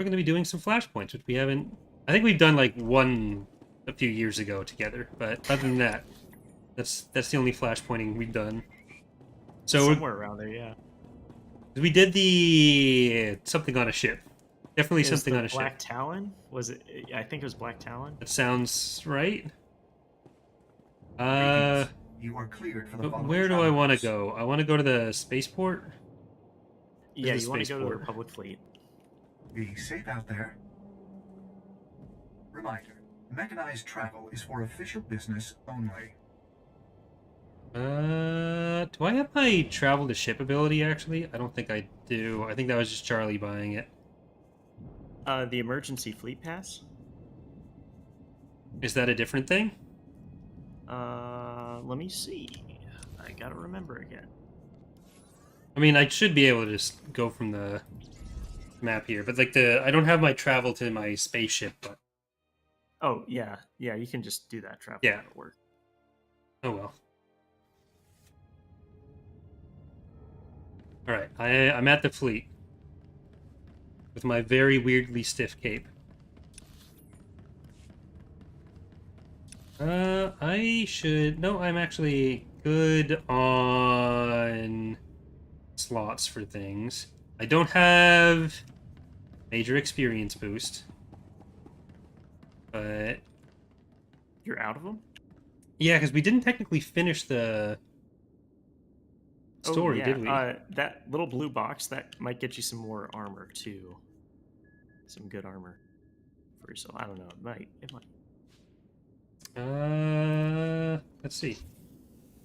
we're going to be doing some flashpoints, which we haven't. I think we've done like one a few years ago together, but other than that, that's the only flashpointing we've done. So somewhere around there, yeah. we did the something on a ship. Definitely Is something the on a Black ship. Talon? Was it? I think it was Black Talon. That sounds right. Greetings. You are cleared for the But following where do I want to travelers. go? I want to go to the spaceport. Yeah, The you want to go to the spaceport. Republic Fleet. Be safe out there. Reminder, mechanized travel is for official business only. Do I have my travel to ship ability, actually? I don't think I do. I think that was just Charlie buying it. The Emergency Fleet Pass. Is that a different thing? Let me see. I gotta remember again. I mean, I should be able to just go from the map here, but like I don't have my travel to my spaceship, but Oh yeah, yeah. You can just do that travel. Yeah. At work. oh well. Alright, I'm at the fleet. With my very weirdly stiff cape. I should... No, I'm actually good on slots for things. I don't have major experience boost. But... You're out of them. Yeah, because we didn't technically finish the story, yeah. did we? That little blue box that might get you some more armor too. Some good armor for yourself. I don't know. It might. It might. Let's see.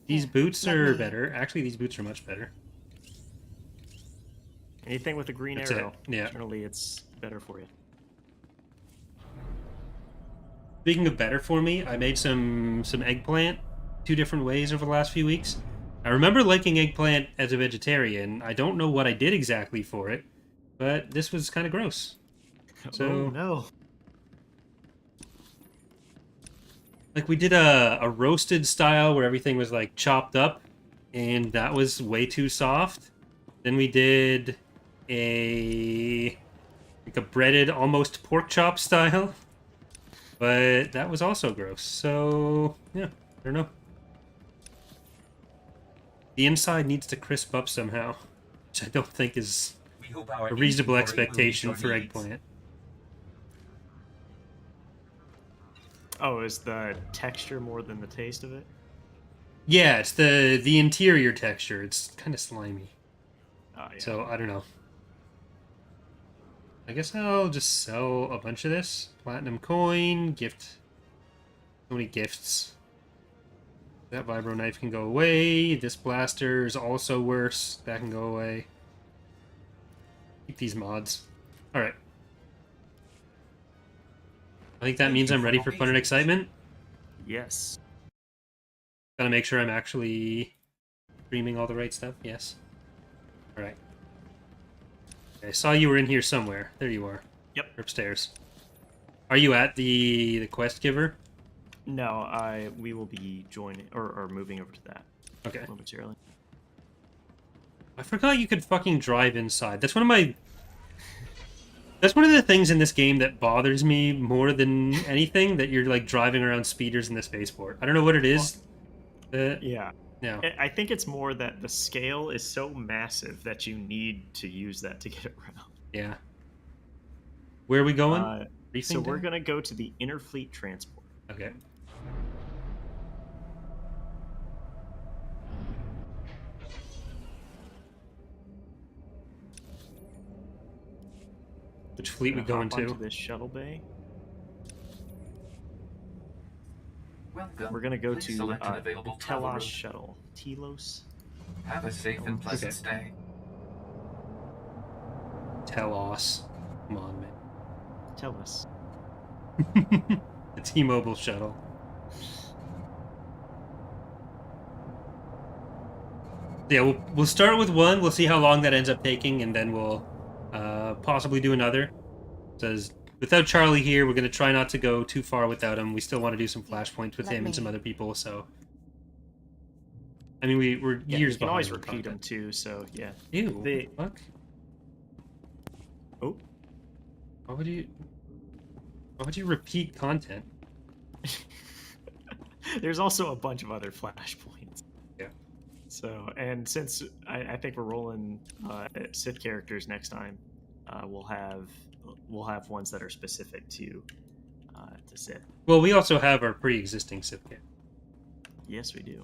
These boots are better. Actually, these boots are much better. Anything with a green That's arrow. it, yeah. Generally, it's better for you. Speaking of better for me, I made some eggplant 2 different ways over the last few weeks. I remember liking eggplant as a vegetarian. I don't know what I did exactly for it, but this was kind of gross. So, oh no. like, we did a roasted style where everything was like chopped up, and that was way too soft. Then we did a breaded almost pork chop style, but that was also gross. So yeah, I don't know. The inside needs to crisp up somehow, which I don't think is a reasonable expectation for eggplant. Oh, is the texture more than the taste of it? Yeah, it's the interior texture. It's kind of slimy. Oh, yeah. So I don't know. I guess I'll just sell a bunch of this. Platinum coin, gift. So many gifts. That vibro knife can go away. This blaster is also worse. That can go away. Keep these mods. Alright. I think that means I'm ready for fun and excitement. Yes. Gotta make sure I'm actually streaming all the right stuff. Yes. Alright. I saw you were in here somewhere. There you are. Yep. You're upstairs. Are you at the quest giver? No, we will be joining or moving over to that. Okay. Momentarily. I forgot you could fucking drive inside. That's one of my... That's one of the things in this game that bothers me more than anything, that you're, like, driving around speeders in the spaceport. I don't know what it is. Yeah. No. I think it's more that the scale is so massive that you need to use that to get around. Yeah. Where are we going? So we're going to go to the Interfleet Transport. Okay. Which fleet we going to? This shuttle bay. Welcome. We're gonna go Please to select an available travel Telos route. shuttle. Telos. Have a safe and pleasant stay. Telos. Come on, man. Telos. The T-Mobile shuttle. Yeah, we'll start with one. We'll see how long that ends up taking, and then we'll possibly do another. It says, without Charlie here, we're going to try not to go too far without him. We still want to do some flashpoints with him and some other people, so... I mean, we're years behind. You can always repeat them, too, so, yeah. Ew, fuck? Oh. Why would you? Why would you repeat content? There's also a bunch of other flashpoints. Yeah. So, and since I think we're rolling Sith characters next time, we'll have ones that are specific to Sith. Well, we also have our pre-existing Sith kit. Yes, we do.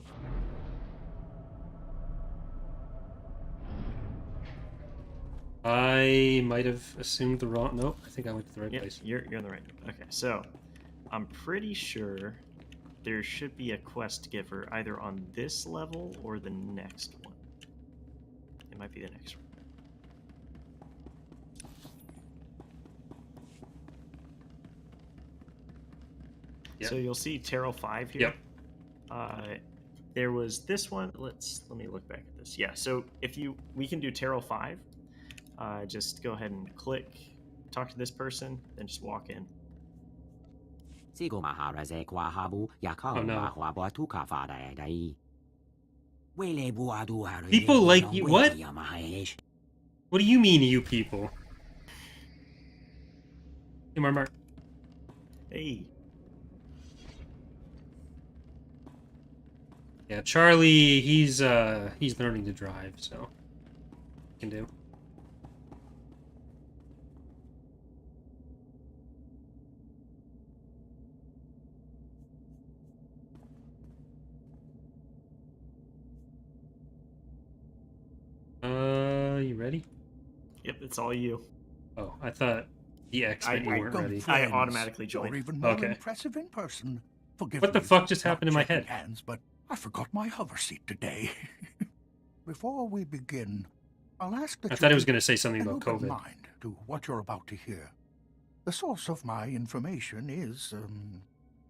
I might have assumed the wrong. Nope, I think I went to the right Yep, place. you're in the right. Okay, so I'm pretty sure there should be a quest giver either on this level or the next one. It might be the next one. Yep. So you'll see Taral V here. Yep. There was this one. Let me look back at this. Yeah. So we can do Taral V. Just go ahead and click, talk to this person, then just walk in. Oh no. People like you. What? What do you mean, you people? Hey, Mark. Hey. Yeah, Charlie. He's learning to drive, so can do. You ready? Yep, it's all you. Oh, I thought the X meant you weren't ready. I automatically You're joined. even more Okay. impressive in person. Forgive What the me fuck for just not happened in my shaking head? Hands, but I forgot my hover seat today. Before we begin, I'll ask that I you thought it was keep going to say something an about open COVID. mind to what you're about to hear. The source of my information is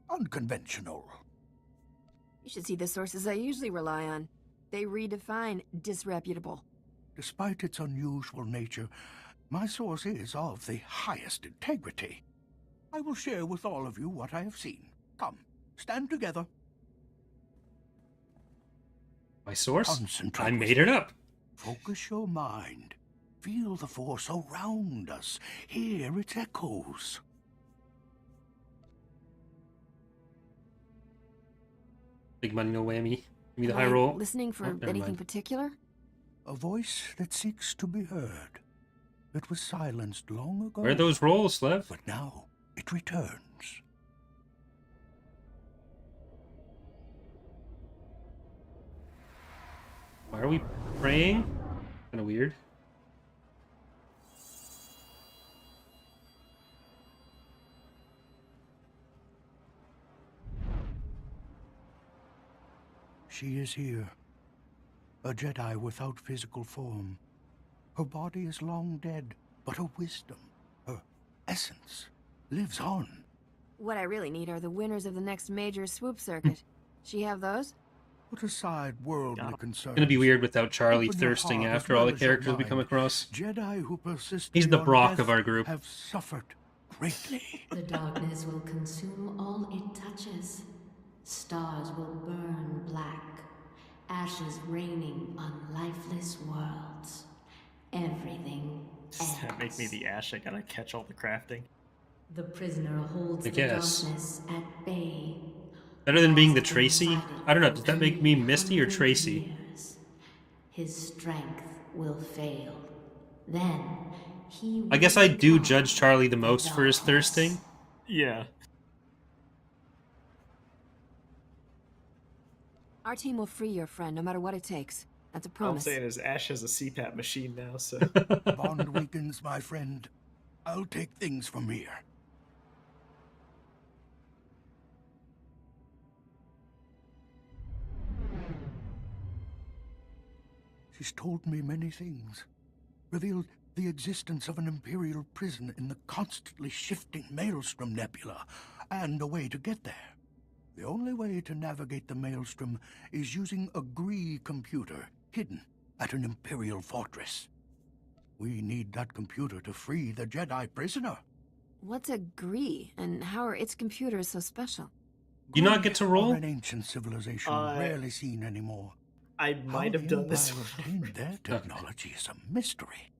unconventional. You should see the sources I usually rely on. They redefine disreputable. Despite its unusual nature, my source is of the highest integrity. I will share with all of you what I have seen. Come, stand together. My source? Concentrate I with made it me. up. Focus your mind. Feel the force around us. Hear its echoes. Big money, no whammy. Give me the Am high I roll. listening for Oh, never anything mind. particular? A voice that seeks to be heard. It was silenced long ago. Where are those rolls, Slev? But now it returns. Why are we praying? Kind of weird. She is here. A Jedi without physical form. Her body is long dead, but her wisdom, her essence, lives on. What I really need are the winners of the next major swoop circuit. She have those? Put aside worldly Yeah. concerns. Gonna be weird without Charlie Open your thirsting heart as after all the well as your characters we come mind. across. Jedi who persist He's the beyond Brock death of our group. have suffered greatly. The darkness will consume all it touches. Stars will burn black. Ashes raining on lifeless worlds. Everything Does that make me ends. the Ash? I gotta catch all the crafting. The prisoner holds I the guess. darkness at bay. Better than being the Lost Tracy? inside it I don't know, for does that make me Misty or 200 Tracy? years. His strength will fail. Then he I guess will I do become judge Charlie the the most for his darkness. thirsting. Yeah. Our team will free your friend no matter what it takes. That's a All I'm promise. saying is Ash has a CPAP machine now, so Bond weakens, my friend. I'll take things from here. She's told me many things. Revealed the existence of an imperial prison in the constantly shifting Maelstrom Nebula, and a way to get there. The only way to navigate the Maelstrom is using a Gree computer hidden at an imperial fortress. We need that computer to free the Jedi prisoner. What's a Gree, and how are its computers so special? You not Gree get to roll? are an ancient civilization rarely seen anymore. I might have done this How the one. Empire obtained their technology is a mystery.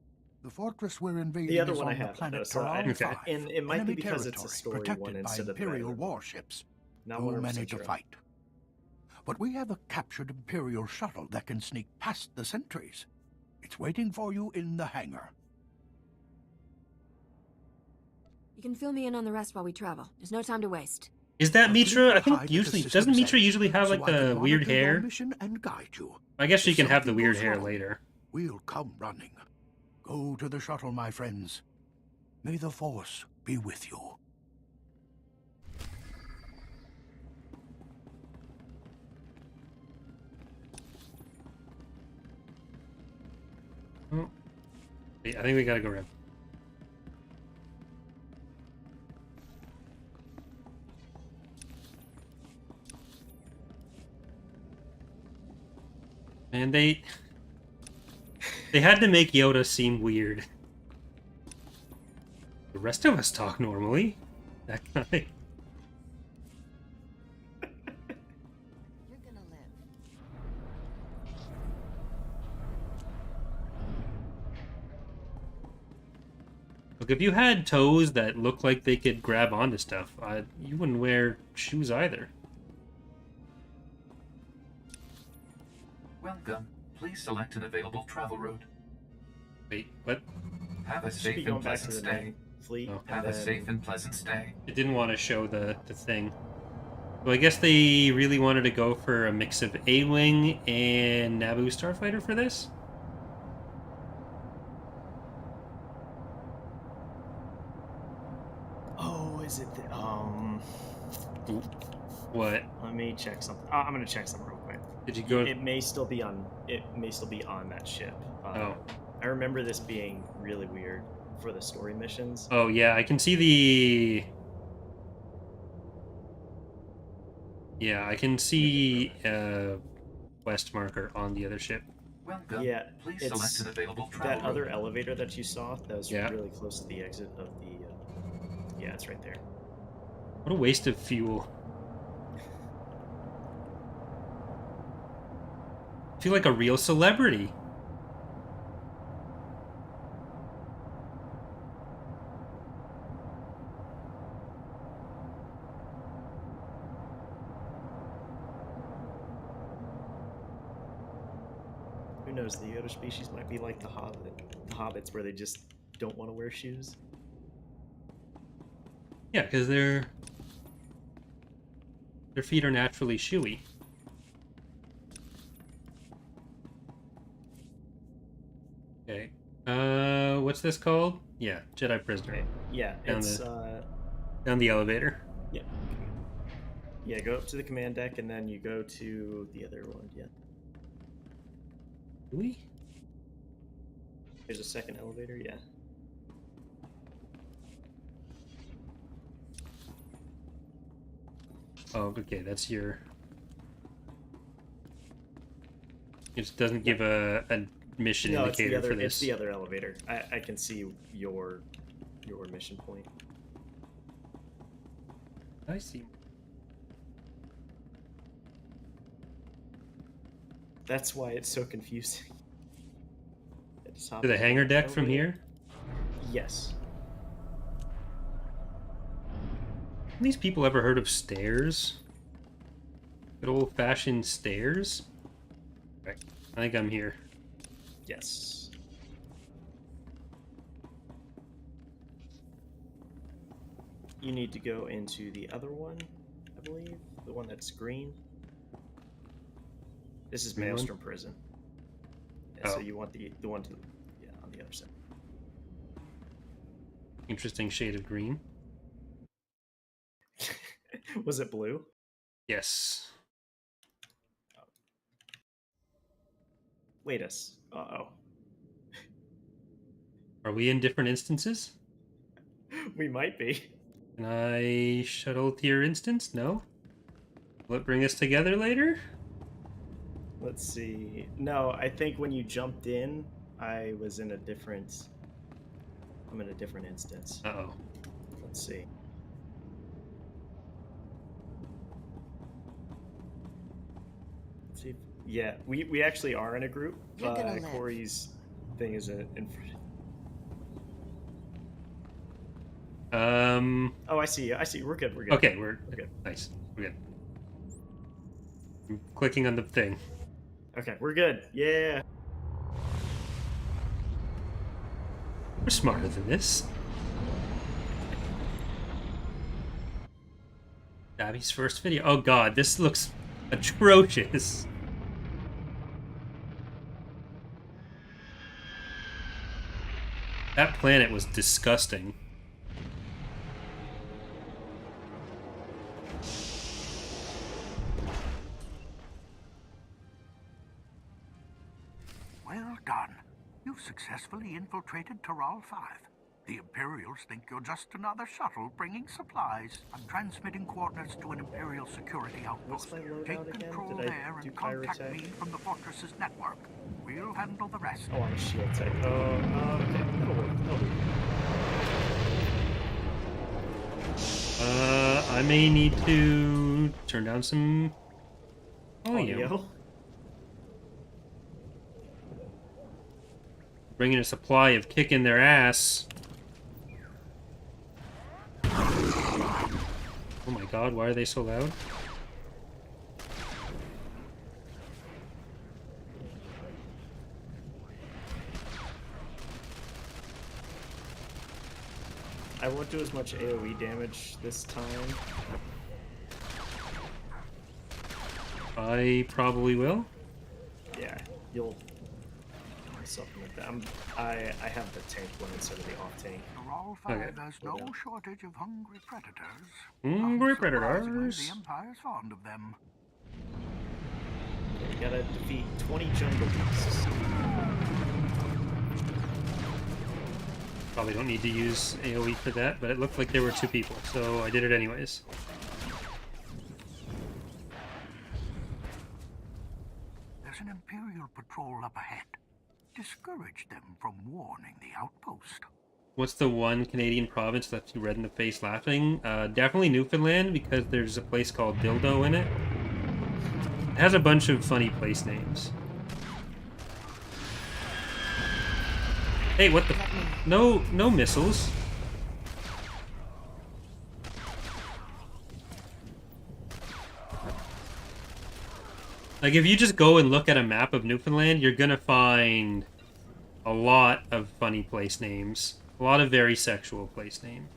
The fortress we're invading The other is one I on the have, planet though, so Taral Okay. V, and it might be enemy because it's a territory story protected one by instead of the imperial regular one. warships. Not Too 100% many to sure. fight. But we have a captured imperial shuttle that can sneak past the sentries. It's waiting for you in the hangar. You can fill me in on the rest while we travel. There's no time to waste. Is that Our fleet Mitra? will I think hide at usually the doesn't system's Mitra edge, usually have so like I can the weird monitor your hair? mission and guide you. I guess she If can have the something weird goes hair wrong, later. We'll come running. Go to the shuttle, my friends. May the Force be with you. Oh. Wait, I think we gotta go around. And they had to make Yoda seem weird. The rest of us talk normally. That guy. You're gonna live. Look, if you had toes that looked like they could grab onto stuff, you wouldn't wear shoes either. Welcome. Please select an available travel route. Wait, what? Have a Should safe be and going back to pleasant the stay. main fleet. Oh. Have and a then- safe and pleasant stay. It didn't want to show the thing. So I guess they really wanted to go for a mix of A-Wing and Naboo Starfighter for this? Oh, is it? What? Let me check something. I'm gonna check something real quick. Did you go... It may still be on. It may still be on that ship. Oh. I remember this being really weird for the story missions. Oh, yeah, I can see the... Yeah, I can see quest marker on the other ship. Welcome. Yeah, Please it's select an available travel that other route. elevator that you saw. That was Yeah. really close to the exit of the. Yeah, it's right there. What a waste of fuel. I feel like a real celebrity. Who knows? The Yoda species might be like the hobbits, where they just don't want to wear shoes. Yeah, because their feet are naturally shoey. Okay. What's this called? Yeah, Jedi Prisoner. Okay. Yeah, Down it's Down the elevator. yeah. Yeah, go up to the command deck, and then you go to the other one. Yeah, Really? there's a second elevator. Yeah. Oh, okay, that's your... It just doesn't give a mission No, it's the indicator other. for this. It's the other elevator. I can see your mission point. I see. That's why it's so confusing. I just hop To the in hangar deck from elevator. here? Yes. Have these people ever heard of stairs? Good old-fashioned stairs? Right. I think I'm here. Yes. You need to go into the other one, I believe. The one that's green. This is Green one? Maelstrom Prison. Yeah, Oh. So you want the one to on the other side. Interesting shade of green. Was it blue? Yes. Wait us. Uh-oh. Are we in different instances? We might be. Can I shuttle to your instance? No? Will it bring us together later? Let's see. No, I think when you jumped in, I was in a different... I'm in a different instance. Uh-oh. Let's see. Let's see. Yeah, we actually are in a group. You're gonna live. Corey's thing is in front. Oh, I see. I see. We're good. We're good. Okay, we're good. Nice. We're good. I'm clicking on the thing. Okay, we're good. Yeah. We're smarter than this. Gabby's first video. Oh god, this looks atrocious. That planet was disgusting. Well done. You've successfully infiltrated Taral V. The Imperials think you're just another shuttle bringing supplies. I'm transmitting coordinates to an Imperial security outpost. What's my loadout Take again? control Did I there do and contact pyrotech? me from the fortress's network. We'll handle the rest. Oh, I'm a shield type. Oh, okay. That'll work. That'll work. I may need to turn down some volume. Audio. Bringing a supply of kicking their ass. Oh my god, why are they so loud? I won't do as much AoE damage this time. I probably will. Yeah, you'll supplement that. I have the tank one instead of the off tank. Taral V Okay. has no shortage of hungry predators. Hungry Unsurprisingly, predators. The Empire's fond of them. You gotta defeat 20 jungle beasts. Probably don't need to use AoE for that, but it looked like there were 2 people, so I did it anyways. There's an Imperial patrol up ahead. Discourage them from warning the outpost. What's the one Canadian province left you red in the face laughing? Definitely Newfoundland, because there's a place called Dildo in it. It has a bunch of funny place names. Hey, what the? No missiles. Like, if you just go and look at a map of Newfoundland, you're gonna find a lot of funny place names. A lot of very sexual place names.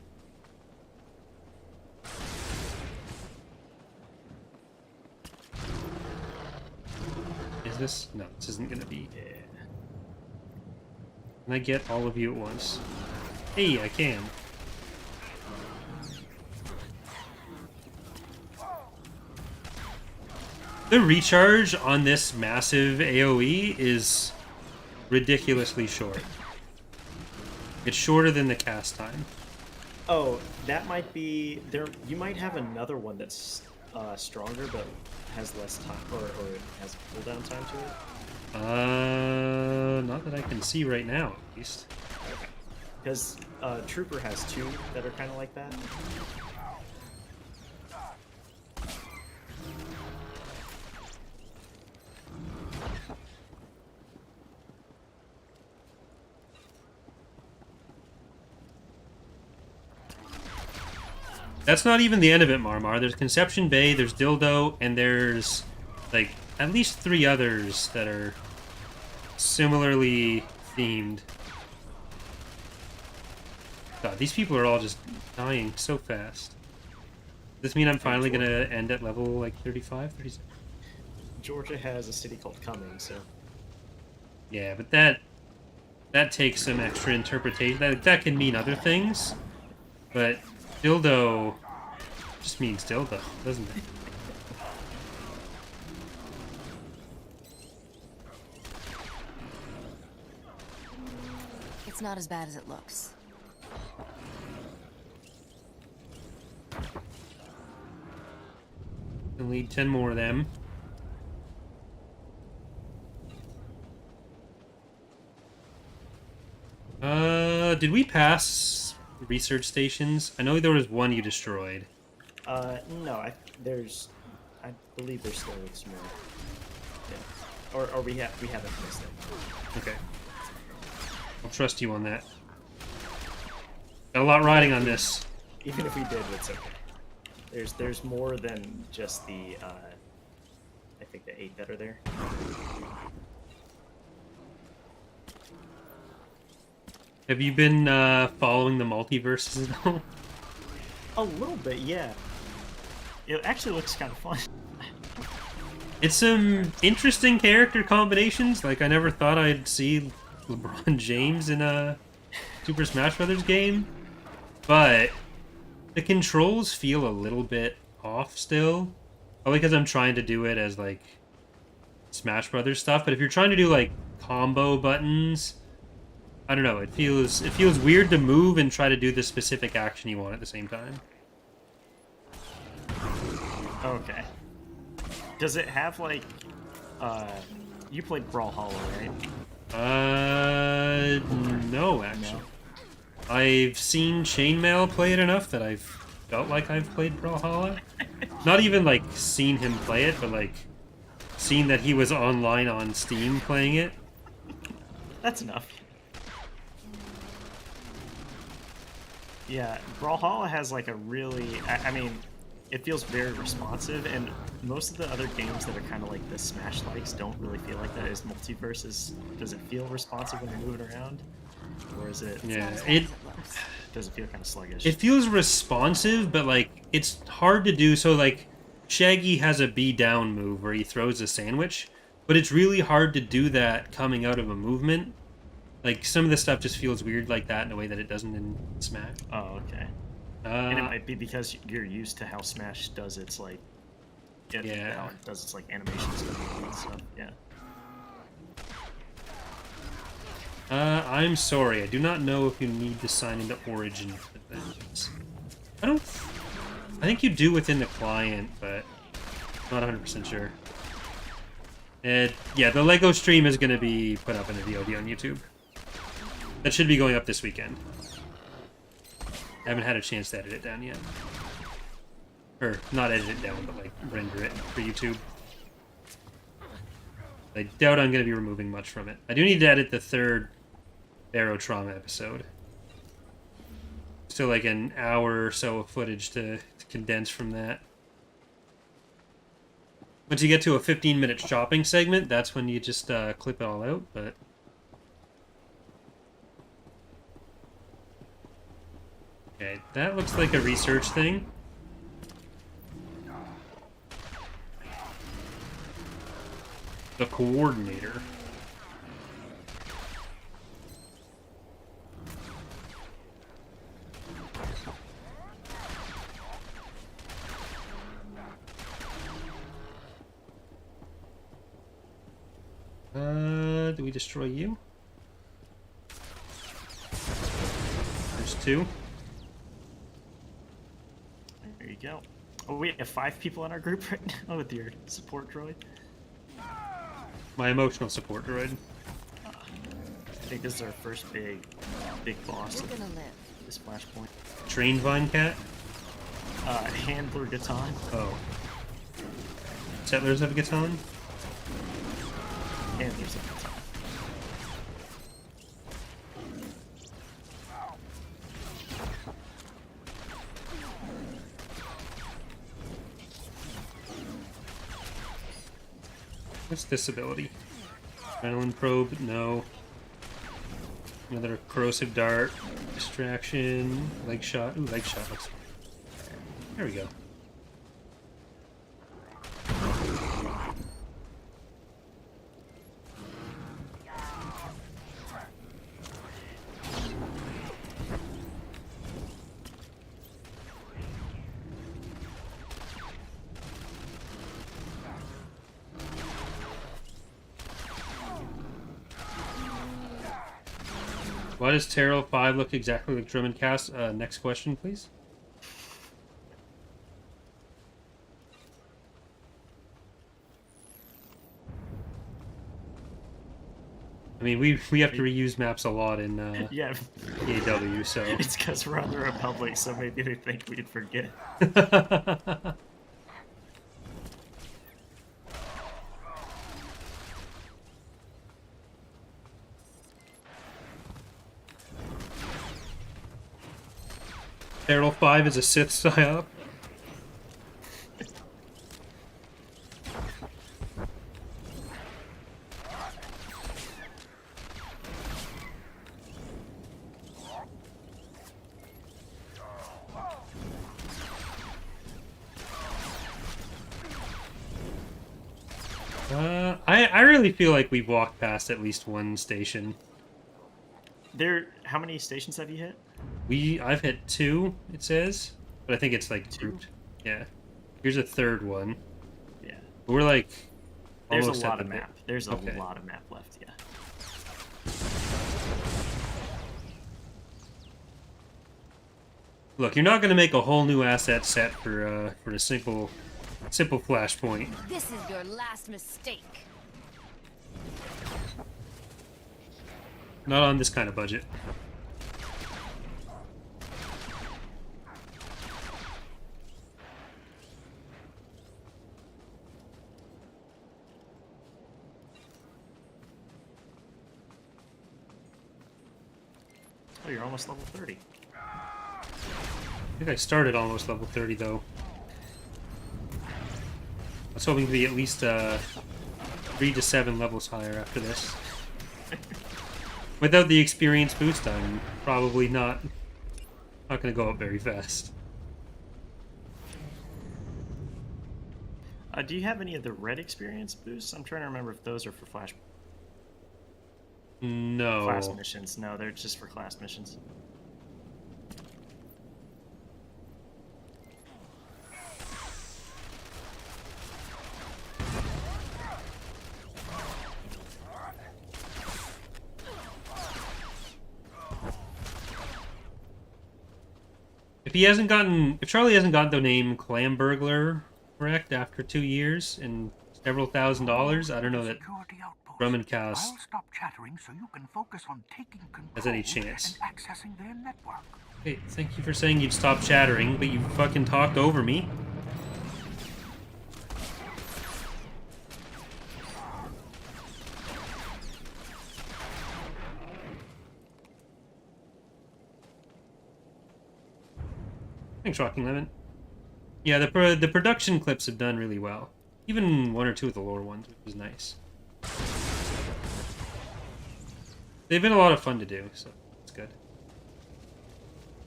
Is this? No, this isn't gonna be. Yeah. Can I get all of you at once? Hey, I can. The recharge on this massive AoE is ridiculously short. It's shorter than the cast time. Oh, that might be there. You might have another one that's stronger, but has less time, or has cooldown time to it. Not that I can see right now, at least. Okay. Because Trooper has 2 that are kind of like that. That's not even the end of it, Marmar. There's Conception Bay, there's Dildo, and there's, like, at least 3 others that are similarly themed. God, these people are all just dying so fast. Does this mean I'm finally gonna end at level, like, 35, 36? Georgia has a city called Cumming, so Yeah, but that takes some extra interpretation. That can mean other things, but Dildo just means dildo, doesn't it? It's not as bad as it looks. We'll need 10 more of them. Did we pass research stations? I know there was one you destroyed. no, I believe there's still some more. Yeah. Or we haven't missed it. Okay. I'll trust you on that. Got a lot riding on this. Even if we did, it's okay. There's more than just the I think the 8 that are there. Have you been following the multiverses at all? A little bit, yeah. It actually looks kind of fun. It's some interesting character combinations. Like, I never thought I'd see LeBron James in a Super Smash Brothers game. But the controls feel a little bit off still. Probably because I'm trying to do it as, like, Smash Brothers stuff. But if you're trying to do, like, combo buttons, I don't know. It feels weird to move and try to do the specific action you want at the same time. Okay. Does it have like you played Brawlhalla, right? No, actually. I've seen Chainmail play it enough that I've felt like I've played Brawlhalla. Not even like seen him play it, but like seen that he was online on Steam playing it. That's enough. Yeah, Brawlhalla has like a really I mean, it feels very responsive, and most of the other games that are kind of like the Smash likes don't really feel like that. Is Multiverse does it feel responsive when you're moving around, or is it? Yeah, does it feel kind of sluggish? It feels responsive, but like it's hard to do. So like Shaggy has a B down move where he throws a sandwich, but it's really hard to do that coming out of a movement. Like some of the stuff just feels weird like that in a way that it doesn't in Smash. Oh, okay. And it might be because you're used to how Smash does its like, how it does its like animations and stuff. Yeah. I'm sorry, I do not know if you need to sign into Origin events. I think you do within the client, but not 100% sure. Yeah, the Lego stream is going to be put up in a VOD on YouTube. That should be going up this weekend. I haven't had a chance to edit it down yet. Or, not edit it down, but like render it for YouTube. I doubt I'm going to be removing much from it. I do need to edit the 3rd Barrow Trauma episode. Still like an hour or so of footage to condense from that. Once you get to a 15-minute shopping segment, that's when you just clip it all out, but... Okay, that looks like a research thing. The coordinator. Do we destroy you? There's 2. There you go. Oh, we have 5 people in our group right now with your support droid. My emotional support droid. I think this is our first big boss of this Flashpoint. Train Vine Cat? Handler Gatan. Oh. Settlers of Gatan? Handlers of Gatan. What's this ability? Adrenaline Probe? No. Another Corrosive Dart. Distraction. Leg Shot. Ooh, Leg Shot looks... There we go. Why does Taral 5 look exactly like Drummond Cast? Next question, please. I mean, we have to reuse maps a lot in Yeah. EAW, so... It's because we're on the Republic, so maybe they think we'd forget. Taral V is a Sith psyop. I really feel like we've walked past at least one station. How many stations have you hit? I've hit 2, it says, but I think it's like 2? grouped. Yeah. Here's a third one. Yeah. We're like There's a almost at lot the of bit. map. There's a Okay. lot of map left, yeah. Look, you're not going to make a whole new asset set for a simple flashpoint. This is your last mistake. Not on this kind of budget. Oh, you're almost level 30. I think I started almost level 30 though. I was hoping to be at least 3 to 7 levels higher after this. Without the experience boost, I'm probably not going to go up very fast. Do you have any of the red experience boosts? I'm trying to remember if those are for class No. missions. No, they're just for class missions. If Charlie hasn't gotten the name Clam Burglar correct after 2 years and several $1,000s, I don't know that Security outpost. Drummondcast I'll stop chattering so you can focus on taking control has any chance. and accessing their network. Hey, thank you for saying you'd stop chattering, but you fucking talked over me. Thanks, Rocking Lemon. Yeah, the production clips have done really well. Even 1 or 2 of the lore ones, which is nice. They've been a lot of fun to do, so it's good.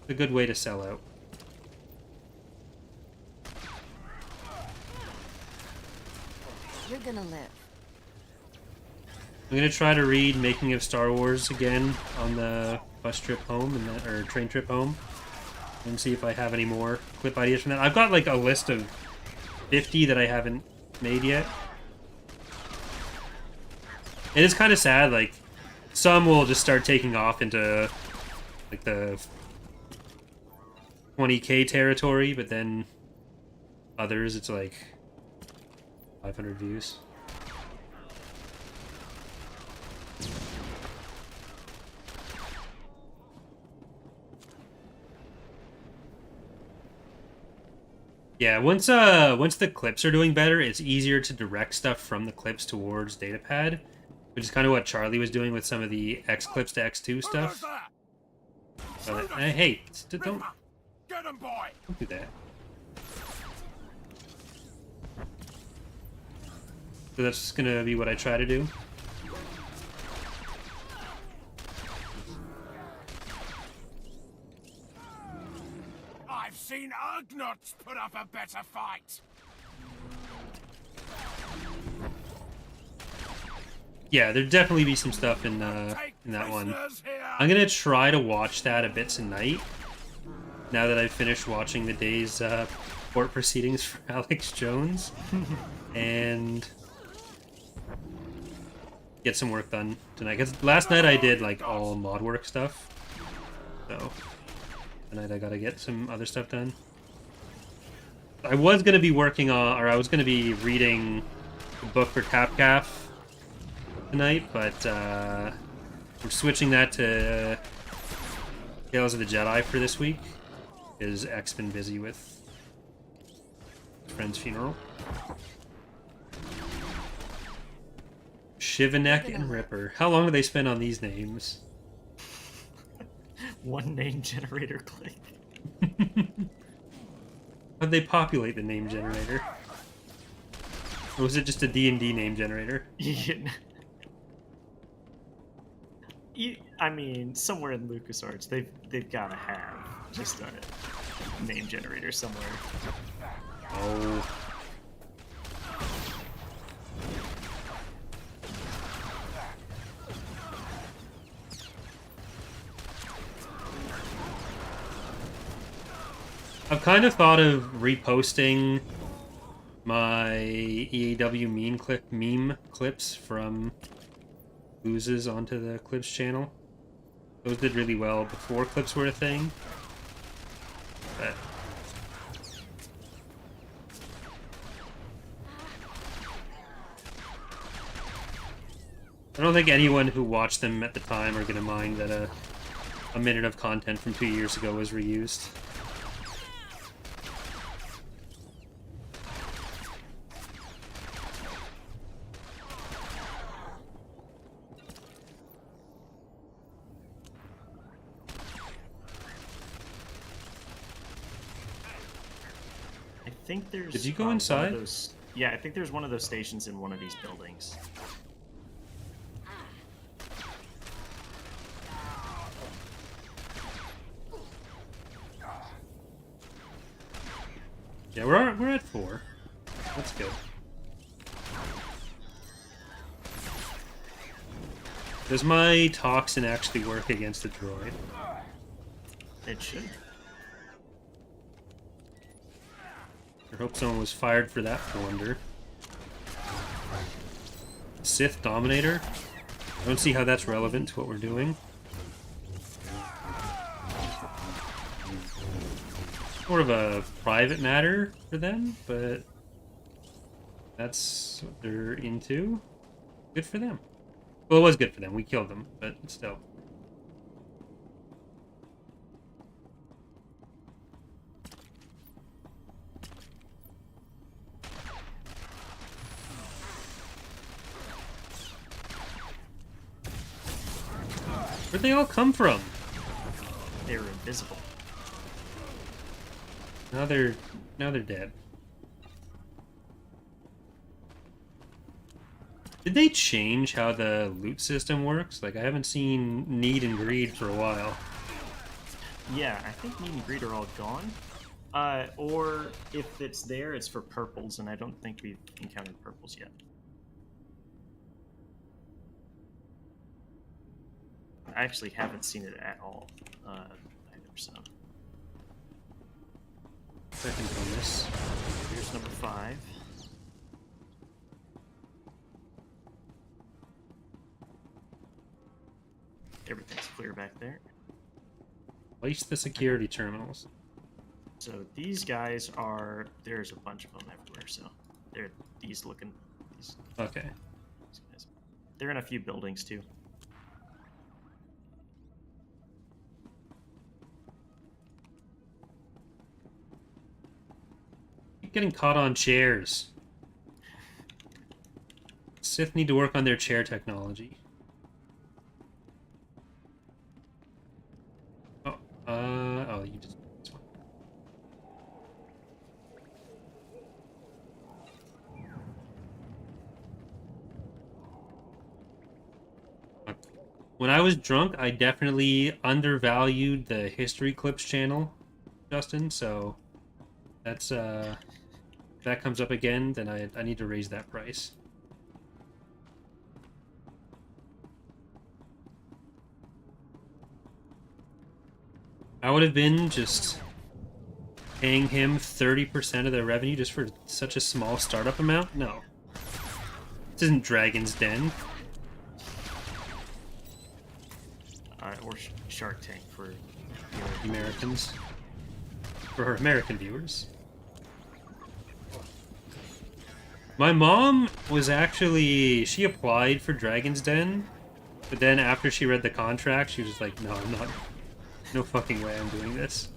It's a good way to sell out. You're gonna live. I'm gonna try to read Making of Star Wars again on the bus trip home or train trip home, and see if I have any more clip ideas from that. I've got like a list of 50 that I haven't made yet. It is kind of sad. Like some will just start taking off into like the 20K territory, but then others it's like 500 views. Yeah, once the clips are doing better, it's easier to direct stuff from the clips towards datapad, which is kind of what Charlie was doing with some of the X clips to X2 stuff. But, hey, don't do that. So that's just gonna be what I try to do. I've seen Ugnaughts put up a better fight. Yeah, there'd definitely be some stuff in that one. I'm gonna try to watch that a bit tonight. Now that I've finished watching the day's court proceedings for Alex Jones, and get some work done tonight. Because last night I did like all mod work stuff, so tonight I gotta get some other stuff done. I was gonna be working on, or I was gonna be reading the book for Tapcaf tonight, but we're switching that to Tales of the Jedi for this week, because X been busy with his friend's funeral. Shivanek and Ripper. How long do they spend on these names? One name generator click. How'd they populate the name generator? Or was it just a D&D name generator? I mean, somewhere in LucasArts, they've got to have just a name generator somewhere. Oh. I've kind of thought of reposting my EAW meme clips from oozes onto the clips channel. Those did really well before clips were a thing. But I don't think anyone who watched them at the time are gonna mind that a minute of content from 2 years ago was reused. I think there's. Did you go one of inside? those- Yeah, I think there's one of those stations in one of these buildings. Yeah, we're at 4. That's good. Does my toxin actually work against the droid? It should. I hope someone was fired for that blunder. Sith Dominator? I don't see how that's relevant to what we're doing. More of a private matter for them, but that's what they're into. Good for them. Well, it was good for them. We killed them, but still. Where'd they all come from? They were invisible. Now they're dead. Did they change how the loot system works? Like, I haven't seen Need and Greed for a while. Yeah, I think Meet and Greet are all gone. Or if it's there, it's for purples, and I don't think we've encountered purples yet. I actually haven't seen it at all either, so. Second bonus. Here's number 5. Everything's clear back there. Place the security terminals. So these guys are, there's a bunch of them everywhere, so they're these looking, these Okay. guys. They're in a few buildings too. Keep getting caught on chairs. Sith need to work on their chair technology. Oh, you just... this one. When I was drunk, I definitely undervalued the History Clips channel, Justin, so that's, if that comes up again, then I need to raise that price. I would have been just paying him 30% of their revenue just for such a small startup amount? No. This isn't Dragon's Den. Or Shark Tank for Americans. For our American viewers. My mom was actually... She applied for Dragon's Den, but then after she read the contract, she was just like, no, I'm not... No fucking way I'm doing this.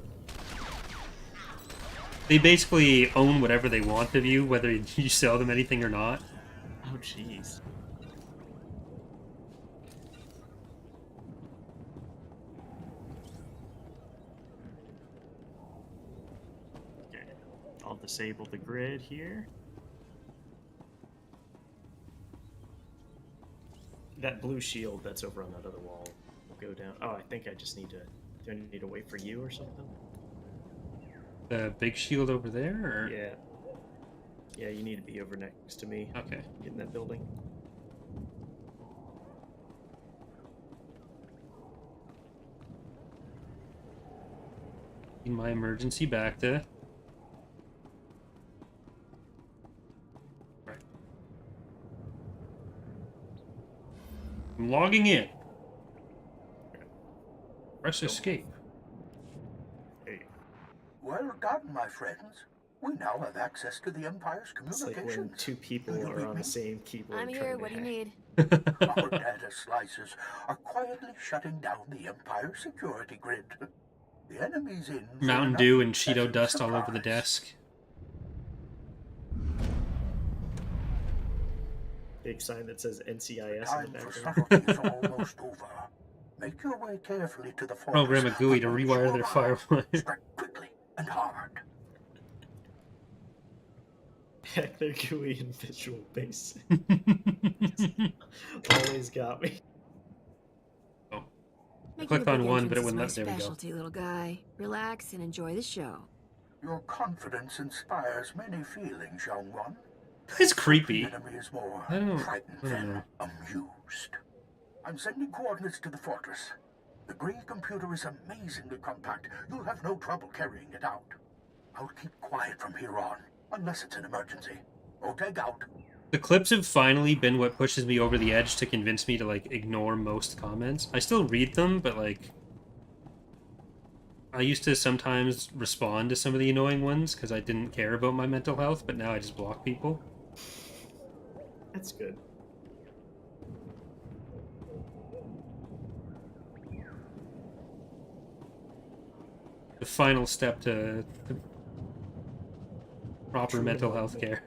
They basically own whatever they want of you, whether you sell them anything or not. Oh, jeez. I'll disable the grid here. That blue shield that's over on that other wall will go down. Oh, I think I just need to... Do I need to wait for you or something? The big shield over there? Or... Yeah. Yeah, you need to be over next to me. Okay. Get in that building. In my emergency back to... Right. I'm logging in. Press escape. Hey, Well done, my friends. We now have access to the Empire's it's like when communications. two people Do you are read on me? the same keyboard. I'm here. trying to What do you hack. need? Our data slicers are quietly shutting down the Empire's security grid. The enemy's in. for Mountain an Dew and unpleasant Cheeto dust all over the surprise. desk. Big sign that says NCIS in Time the for background. subtlety is almost over. Make your way carefully to the fortress. Program a GUI to but rewire sure their eye. firewire. Strike quickly and hard. Hack their GUI and Visual Basic. Always got me. Oh. Making clicked a on big one, but it entrance wouldn't is let- my there we go. specialty, little guy. Relax and enjoy the show. Your confidence inspires many feelings, young one. It's creepy. The enemy is more I don't frightened know. than amused. I'm sending coordinates to the fortress. The Grey computer is amazingly compact. You'll have no trouble carrying it out. I'll keep quiet from here on, unless it's an emergency. Okay, out. The clips have finally been what pushes me over the edge to convince me to, like, ignore most comments. I still read them, but, like... I used to sometimes respond to some of the annoying ones because I didn't care about my mental health, but now I just block people. That's good. The final step to proper True mental enlightenment. health care.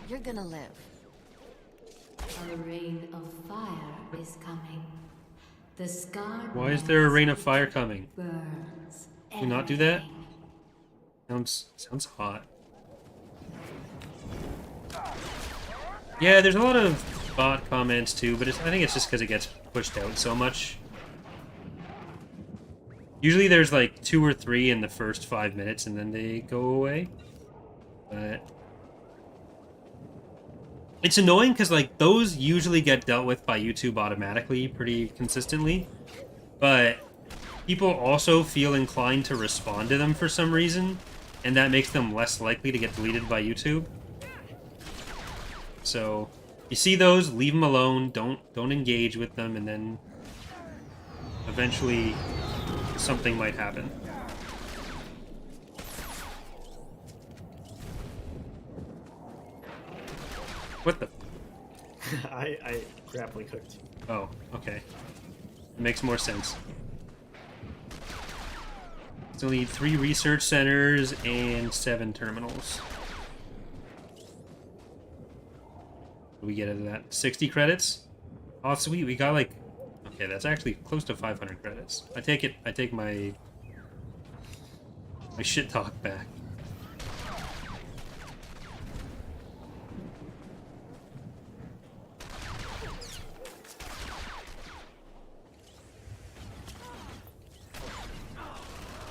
You're gonna live. A rain of fire is coming. The scarred Why is there a rain of lands fire coming? burns. Do you not do that? everything. Sounds hot. Yeah, there's a lot of bot comments too, but I think it's just because it gets pushed out so much. Usually there's like 2 or 3 in the first 5 minutes and then they go away. But it's annoying because like those usually get dealt with by YouTube automatically pretty consistently. But people also feel inclined to respond to them for some reason, and that makes them less likely to get deleted by YouTube. So, you see those, leave them alone, don't engage with them, and then eventually something might happen. What the? I grappling hooked. Oh, okay. Makes more sense. Still need 3 research centers and 7 terminals. What do we get out of that? 60 credits? Oh, sweet, we got like... Okay, that's actually close to 500 credits. I take my shit talk back.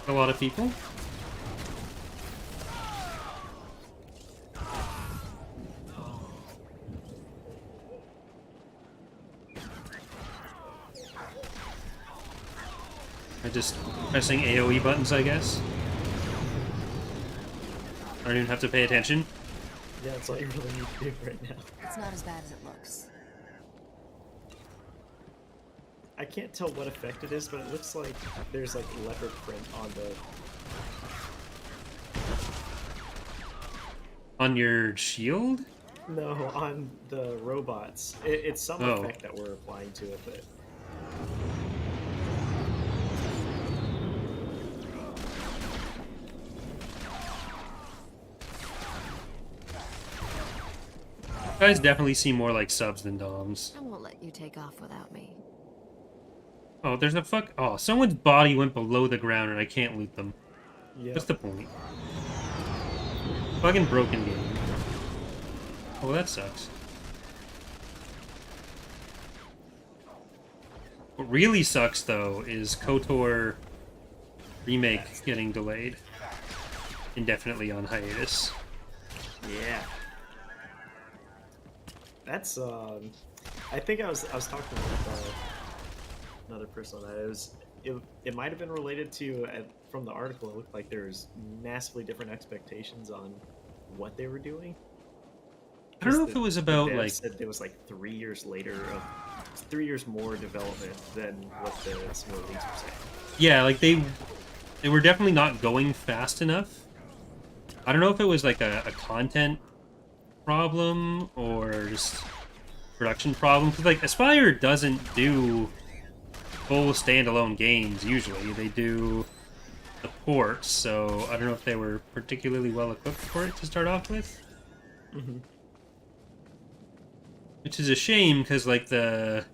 A lot of people. I'm just pressing AoE buttons, I guess. I don't even have to pay attention. Yeah, that's all you really need to do right now. It's not as bad as it looks. I can't tell what effect it is, but it looks like there's like leopard print on the... On your shield? No, on the robots. It's some Oh. effect that we're applying to it, but... Guys definitely seem more like subs than doms. I won't let you take off without me. Oh, there's a fuck. Oh, someone's body went below the ground and I can't loot them. Yeah. What's the point? Fucking broken game. Oh, that sucks. What really sucks, though, is KOTOR remake getting delayed. Indefinitely on hiatus. Yeah. That's I think I was talking with another person on that. It might have been related to from the article. It looked like there's massively different expectations on what they were doing. I don't know if it was about like said it was like 3 years later of 3 years more development than what the some of the leaks were saying. yeah, like they were definitely not going fast enough. I don't know if it was like a content problem or just production problem, because like Aspire doesn't do full standalone games usually. They do the ports, so I don't know if they were particularly well equipped for it to start off with. Mm-hmm. Which is a shame, because like one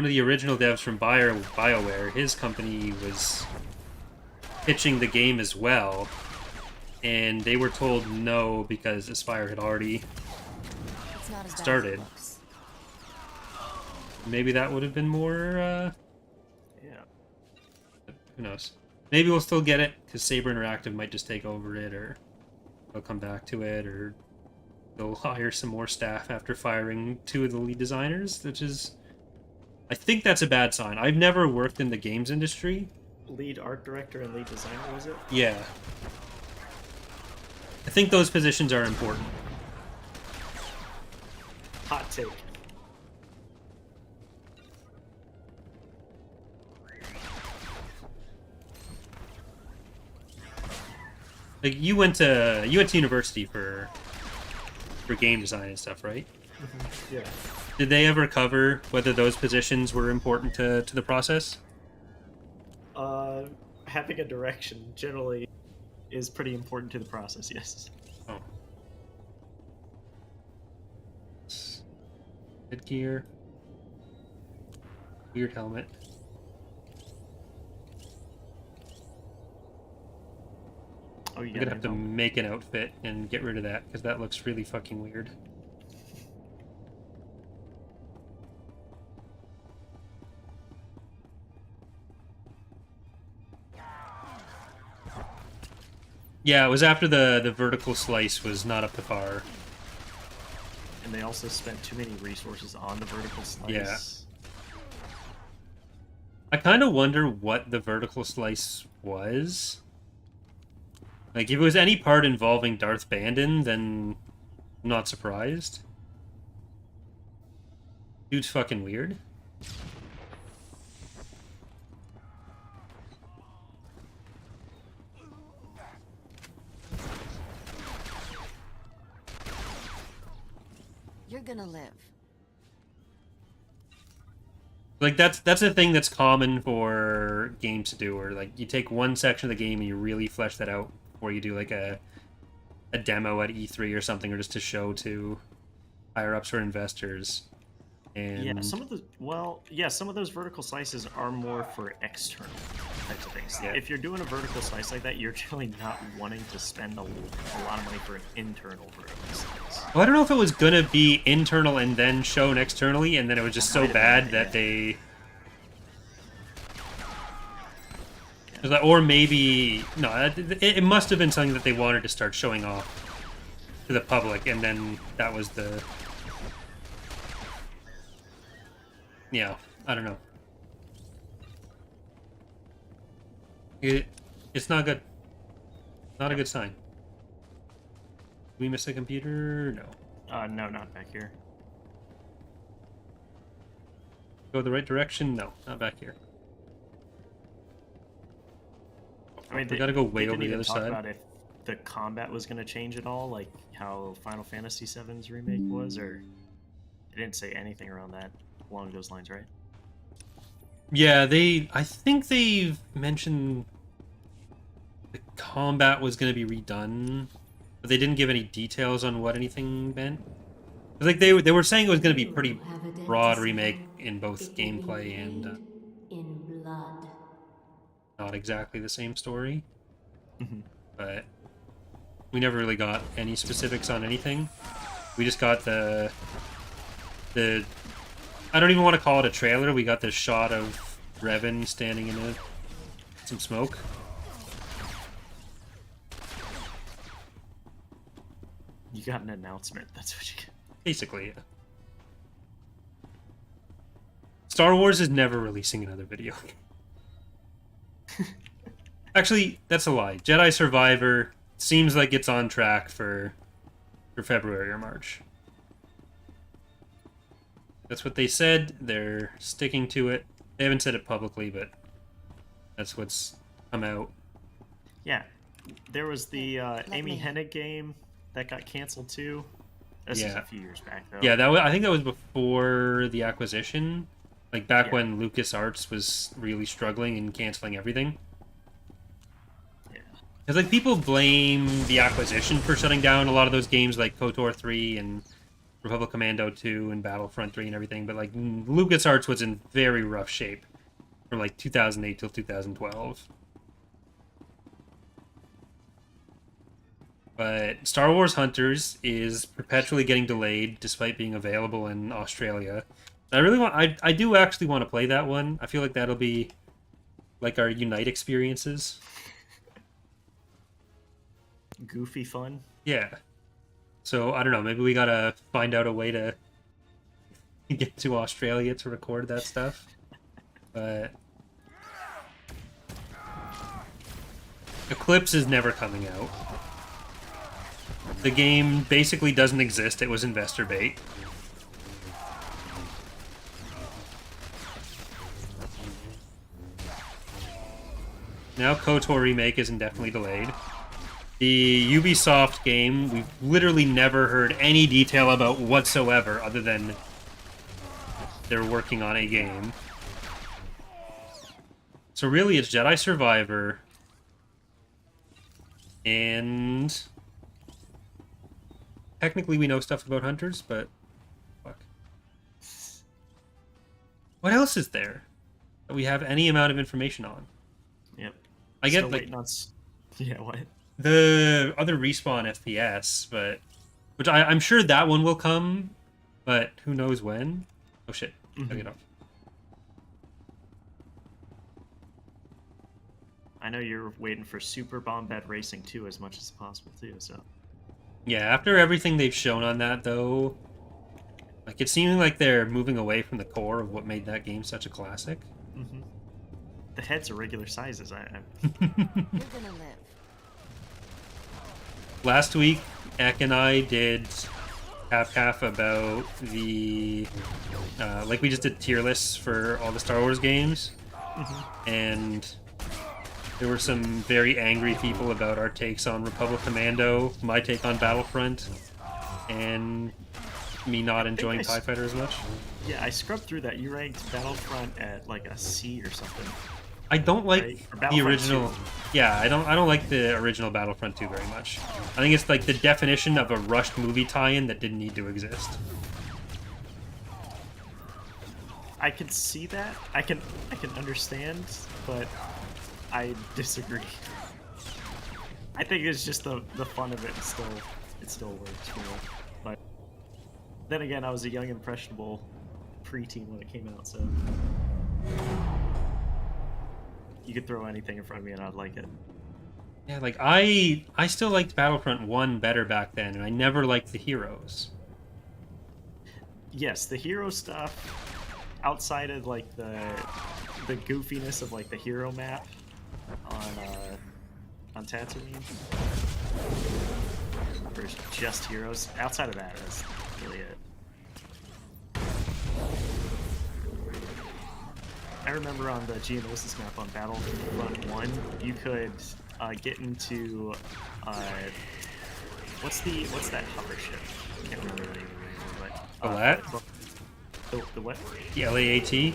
of the original devs from BioWare, his company was pitching the game as well, and they were told no because Aspire had already It's not as bad as it started. looks. Maybe that would have been more, Yeah. who knows. Maybe we'll still get it, because Saber Interactive might just take over it, or they'll come back to it, or they'll hire some more staff after firing 2 of the lead designers, which is... I think that's a bad sign. I've never worked in the games industry. Lead art director and lead designer, was it? Yeah. I think those positions are important. Hot take. Like, you went to university for game design and stuff, right? Yeah. Did they ever cover whether those positions were important to the process? Having a direction generally is pretty important to the process, yes. Oh. Headgear. Weird helmet. Oh, you I'm got gonna have to make an outfit and get rid of that, because that looks really fucking weird. Yeah, it was after the vertical slice was not up to par. And they also spent too many resources on the vertical slice. Yeah. I kind of wonder what the vertical slice was. Like, if it was any part involving Darth Bandon, then I'm not surprised. Dude's fucking weird. You're gonna live. Like, that's a thing that's common for games to do, where like you take one section of the game and you really flesh that out before you do like a demo at E3 or something, or just to show to higher ups or investors. And Yeah, some of those vertical slices are more for external types of things. Yeah. If you're doing a vertical slice like that, you're generally not wanting to spend a lot of money for an internal vertical slice. well, I don't know if it was gonna be internal and then shown externally, and then it was just so Might have been bad that, that yeah. they. Or maybe no, it must have been something that they wanted to start showing off to the public, and then that was the. Yeah, I don't know. It's not good. Not a good sign. Did we miss a computer? No. No, not back here. Go the right direction? No, not back here. I mean, We gotta go way they over didn't the even other talk side. about if the combat was going to change at all, like how Final Fantasy VII's remake was, or they didn't say anything around that along those lines, right? Yeah, I think they've mentioned the combat was going to be redone but they didn't give any details on what anything meant. 'Cause, like they were saying it was going to be pretty Have a debt broad to remake settle. in both It will be gameplay and paid in blood. not exactly the same story. Mhm. But we never really got any specifics on anything. We just got the I don't even want to call it a trailer. We got this shot of Revan standing in some smoke. You got an announcement. That's what you get. Basically, yeah. Star Wars is never releasing another video. Actually, that's a lie. Jedi Survivor seems like it's on track for February or March. That's what they said. They're sticking to it. They haven't said it publicly, but that's what's come out. Yeah, there was the Amy me- Hennig game that got canceled too. This is Yeah. a few years back though. Yeah, I think that was before the acquisition. Like back when LucasArts was really struggling and canceling everything. Yeah. Because like people blame the acquisition for shutting down a lot of those games like KOTOR 3 and Republic Commando 2 and Battlefront 3 and everything, but like LucasArts was in very rough shape from like 2008 till 2012. But Star Wars Hunters is perpetually getting delayed despite being available in Australia. I really want I do actually want to play that one. I feel like that'll be like our Unite experiences. Goofy fun. Yeah. So I don't know, maybe we gotta find out a way to get to Australia to record that stuff. But Eclipse is never coming out. The game basically doesn't exist. It was investor bait. Now KOTOR remake is indefinitely delayed. The Ubisoft game, we've literally never heard any detail about whatsoever other than they're working on a game. So really it's Jedi Survivor and technically we know stuff about Hunters, but fuck. What else is there that we have any amount of information on? Yep. I get Still like waiting on yeah, what? the other Respawn FPS, but which I'm sure that one will come, but who knows when? Oh shit! Gotta get off. I know you're waiting for Super Bombette Racing 2 as much as possible too. So Yeah, after everything they've shown on that though, like it's seeming like they're moving away from the core of what made that game such a classic. the heads are regular sizes. You're gonna live. Last week, Ek and I did half about the like we just did tier lists for all the Star Wars games, and there were some very angry people about our takes on Republic Commando, my take on Battlefront, and me not enjoying TIE Fighter as much. Yeah, I scrubbed through that. You ranked Battlefront at like a C or something. I don't like Right? Or the Battlefront original. 2. Yeah, I don't like the original Battlefront 2 very much. I think it's like the definition of a rushed movie tie-in that didn't need to exist. I can see that. I can understand, but I disagree. I think it's just the fun of it. It still works, you know. But then again, I was a young impressionable preteen when it came out, so you could throw anything in front of me and I'd like it. Yeah, like I still liked Battlefront 1 better back then, and I never liked the heroes. Yes, the hero stuff outside of like the goofiness of like the hero map on Tatooine. There's just heroes. Outside of that, that's really it. I remember on the Geonosis map on Battlefront 1, you could get into what's that hover ship? I can't remember the name of it, but the what? The LAAT?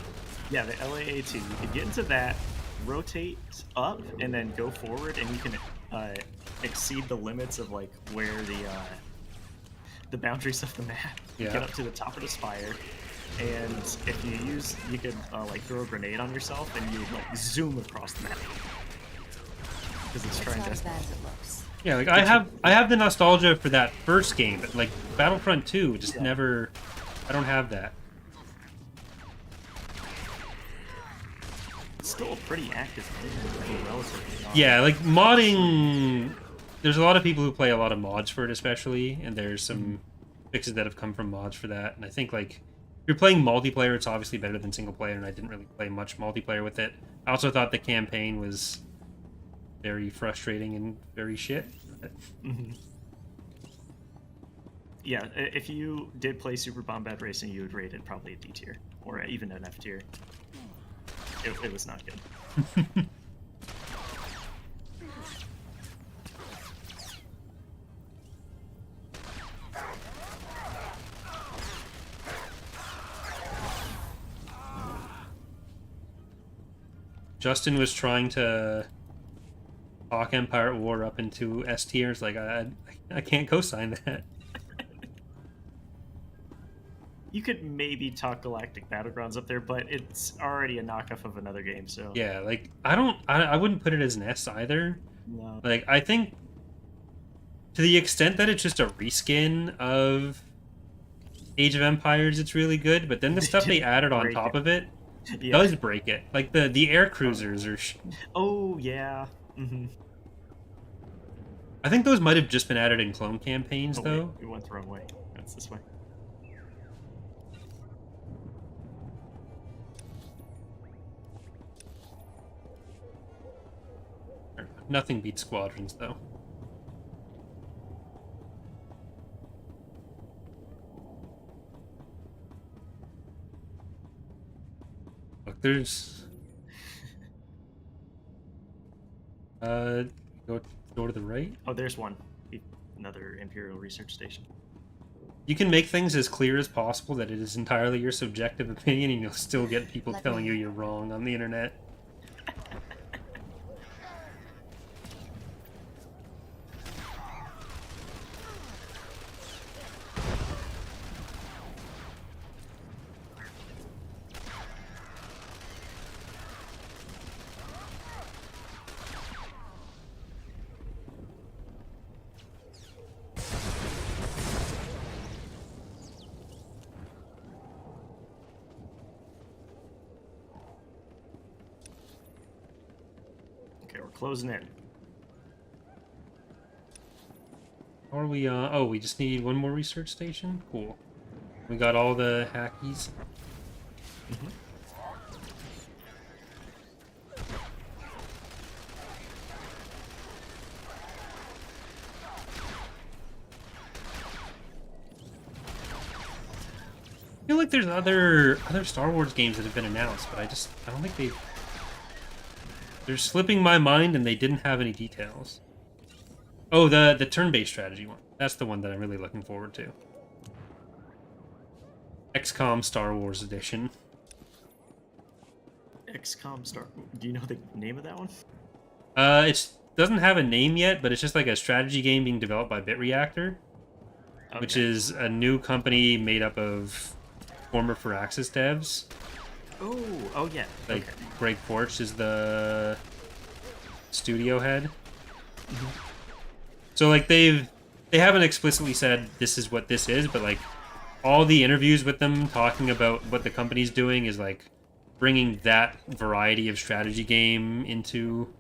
Yeah, the LAAT. You could get into that, rotate up, and then go forward, and you can exceed the limits of like where the boundaries of the map. You Yeah. get up to the top of the spire, and if you could like throw a grenade on yourself, and you like zoom across the map because it's It's trying not to. as bad as it looks. Yeah, like I have the nostalgia for that first game, but like Battlefront 2 just Yeah. never. I don't have that. It's still a pretty active game, I mean, relatively. Yeah, like modding. There's a lot of people who play a lot of mods for it, especially, and there's some fixes that have come from mods for that. And I think like if you're playing multiplayer, it's obviously better than single player, and I didn't really play much multiplayer with it. I also thought the campaign was very frustrating and very shit. Yeah, if you did play Super Bombad Racing, you would rate it probably a D tier or even an F tier. It was not good. Justin was trying to talk Empire at War up into S tiers. Like I can't co-sign that. You could maybe talk Galactic Battlegrounds up there, but it's already a knockoff of another game, so Yeah, like I wouldn't put it as an S either. no. Like I think to the extent that it's just a reskin of Age of Empires, it's really good. But then the stuff they added on Break top it. of it Yeah. does break it. Like the air cruisers are. Oh yeah. I think those might have just been added in clone campaigns Oh, though. wait, we went the wrong way. That's this way. Nothing beats squadrons though. Look, there's go to the right. Oh, there's one. Another Imperial research station. You can make things as clear as possible that it is entirely your subjective opinion, and you'll still get people Let telling me- you you're wrong on the internet. Okay, we're closing in. How are we? Oh, we just need one more research station. Cool. We got all the hackies. I feel like there's other Star Wars games that have been announced, but I don't think they're slipping my mind, and they didn't have any details. Oh, the turn-based strategy one. That's the one that I'm really looking forward to. XCOM Star Wars Edition. XCOM Star. Do you know the name of that one? It doesn't have a name yet, but it's just like a strategy game being developed by BitReactor, which Okay. is a new company made up of former Firaxis devs. Oh yeah. Like Okay. Greg Porch is the studio head. So like they haven't explicitly said this is what this is, but like all the interviews with them talking about what the company's doing is like bringing that variety of strategy game into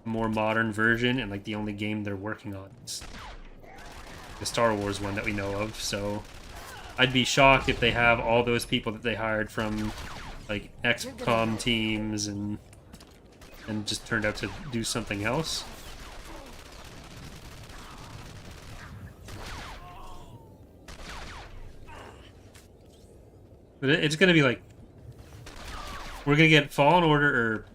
a more modern version, and like the only game they're working on is the Star Wars one that we know of. So I'd be shocked if they have all those people that they hired from like XCOM teams and just turned out to do something else. But it's gonna be like we're gonna get Fallen Order or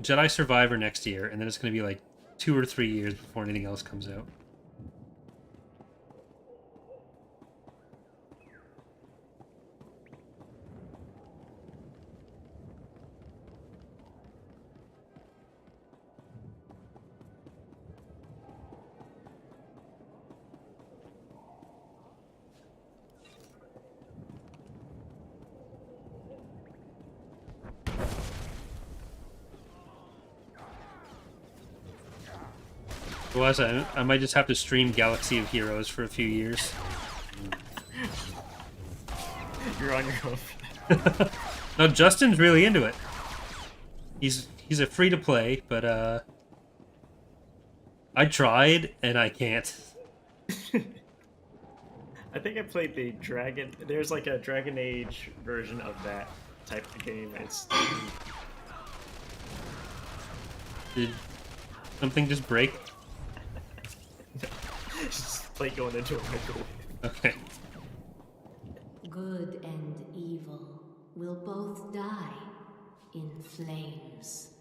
Jedi Survivor next year, and then it's gonna be like 2 or 3 years before anything else comes out. Otherwise, I might just have to stream Galaxy of Heroes for a few years. You're on your own. No, Justin's really into it. He's a free to play, but I tried and I can't. I think I played the Dragon. There's like a Dragon Age version of that type of game. It's Did something just break? just like going into a microwave. Okay. Good and evil will both die in flames.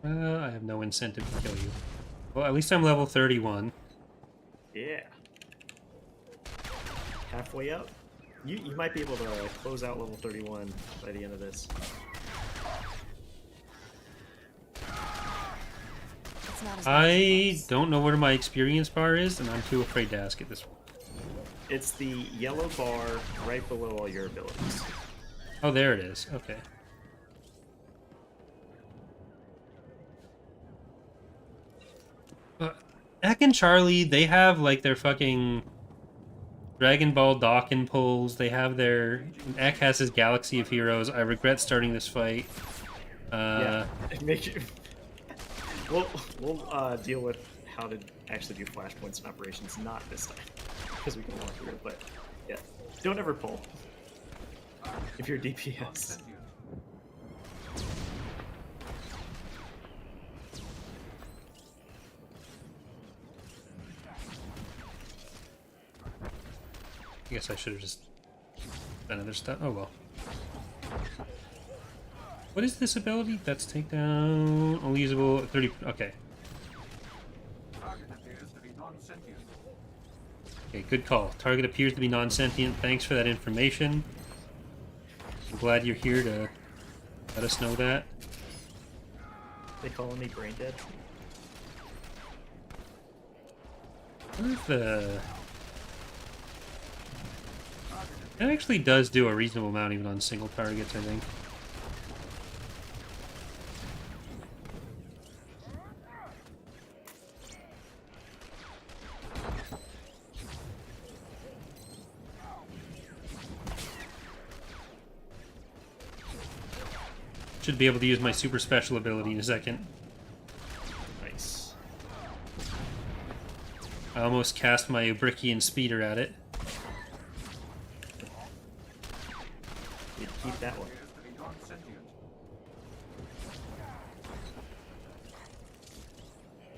I have no incentive to kill you. Well, at least I'm level 31. Yeah. Halfway up. You might be able to close out level 31 by the end of this. It's not as I don't know where my experience bar is, and I'm too afraid to ask it this one. It's the yellow bar right below all your abilities. Oh, there it is. Okay. Eck and Charlie, they have like their fucking Dragon Ball Dawkin pulls. They have their... Eck has his Galaxy of Heroes. I regret starting this fight. Yeah. Make you... We'll deal with how to actually do flashpoints and operations, not this time, because we can walk through it. But yeah, don't ever pull if you're DPS. I guess I should have just done other stuff. Oh well. What is this ability? That's takedown. Only usable at 30. Okay. Okay, good call. Target appears to be non-sentient. Thanks for that information. I'm glad you're here to let us know that. They calling me brain dead? What if the... That actually does do a reasonable amount even on single targets, I think. Should be able to use my super special ability in a second. Nice. I almost cast my Ubrikian speeder at it. You keep that one.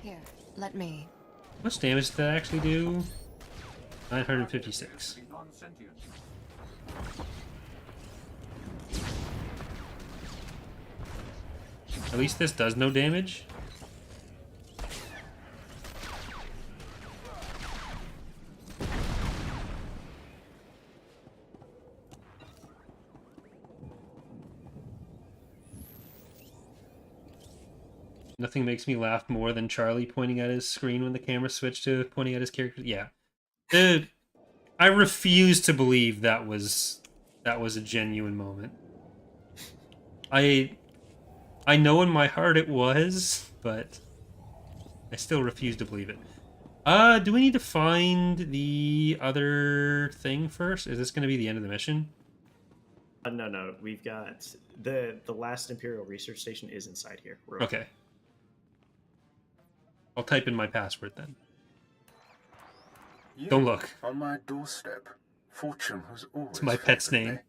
Here, let me. How much damage did that actually do? 956. At least this does no damage. Nothing makes me laugh more than Charlie pointing at his screen when the camera switched to pointing at his character. Yeah. Dude, I refuse to believe that was a genuine moment. I know in my heart it was, but I still refuse to believe it. Do we need to find the other thing first? Is this going to be the end of the mission? No. We've got the last Imperial research station is inside here. We're Okay. I'll type in my password then. Don't look. On my doorstep. Fortune has always It's my pet's favored name. me.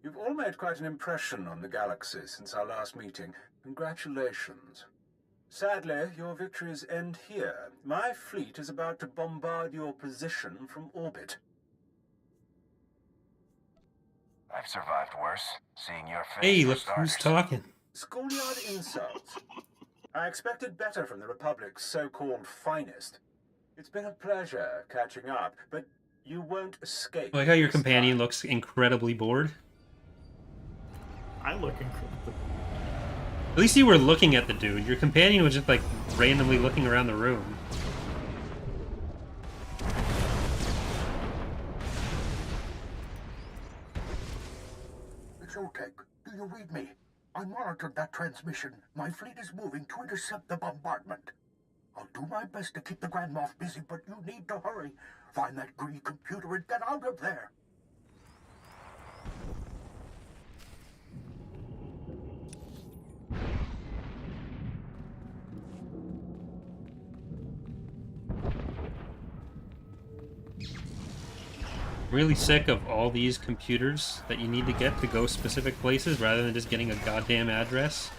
You've all made quite an impression on the galaxy since our last meeting. Congratulations. Sadly, your victories end here. My fleet is about to bombard your position from orbit. I've survived worse. Seeing your face. Hey, for look who's starters. talking. Schoolyard insults. I expected better from the Republic's so-called finest. It's been a pleasure catching up, but you won't escape. I like how your this companion time. looks incredibly bored. I look incredible. At least you were looking at the dude. Your companion was just like randomly looking around the room. Zoltek, do you read me? I monitored that transmission. My fleet is moving to intercept the bombardment. I'll do my best to keep the Grand Moff busy, but you need to hurry. Find that greedy computer and get out of there. Really sick of all these computers that you need to get to go specific places rather than just getting a goddamn address.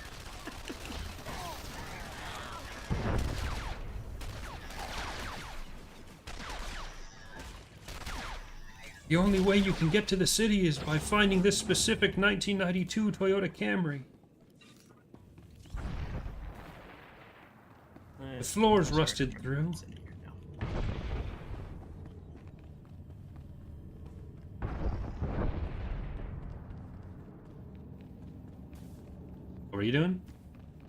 The only way you can get to the city is by finding this specific 1992 Toyota Camry. The floor's rusted through. What are you doing?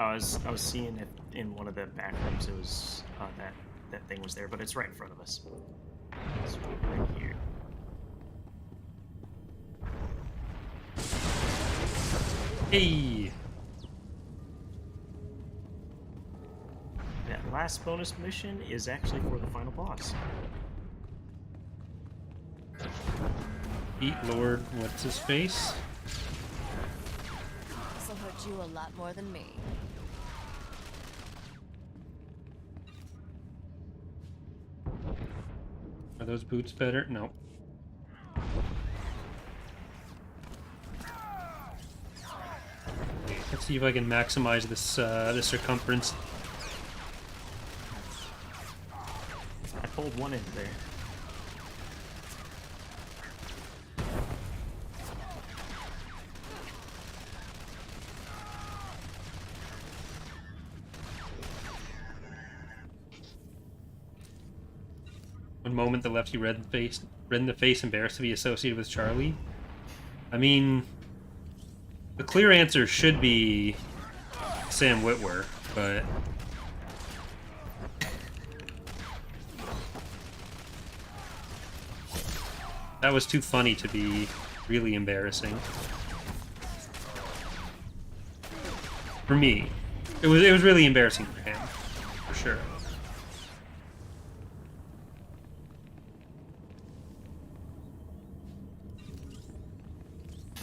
I was seeing if in one of the back rooms it was that thing was there, but it's right in front of us. It's right here. Hey! That last bonus mission is actually for the final boss. Beat Lord, what's his face? This'll hurt you a lot more than me. Are those boots better? No. Let's see if I can maximize this the circumference. I pulled one into there. One moment the lefty red in the face, embarrassed to be associated with Charlie. I mean, the clear answer should be Sam Witwer, but that was too funny to be really embarrassing. For me. It was really embarrassing for him, for sure.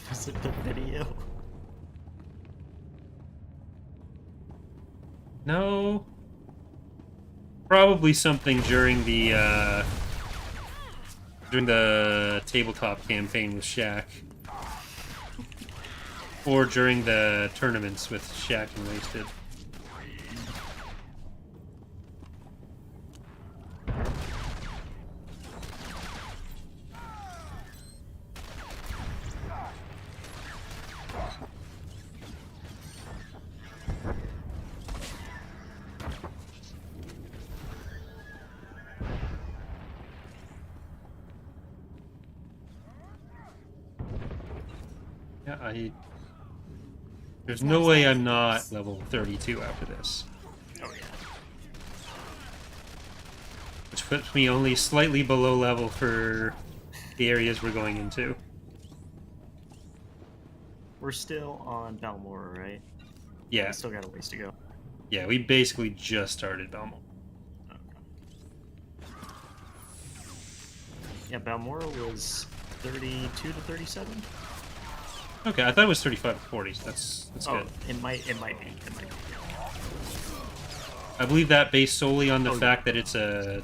Was it the video? No. Probably something during the tabletop campaign with Shaq. Or during the tournaments with Shaq and Wasted. Yeah, there's no way I'm not level 32 after this. Oh yeah. Which puts me only slightly below level for the areas we're going into. We're still on Balmora, right? Yeah. We still got a ways to go. Yeah, we basically just started Belmont. Okay. Yeah, Balmora was 32 to 37. Okay, I thought it was 35 to 40, so that's Oh, good. it might be. I believe that based solely on the fact that it's a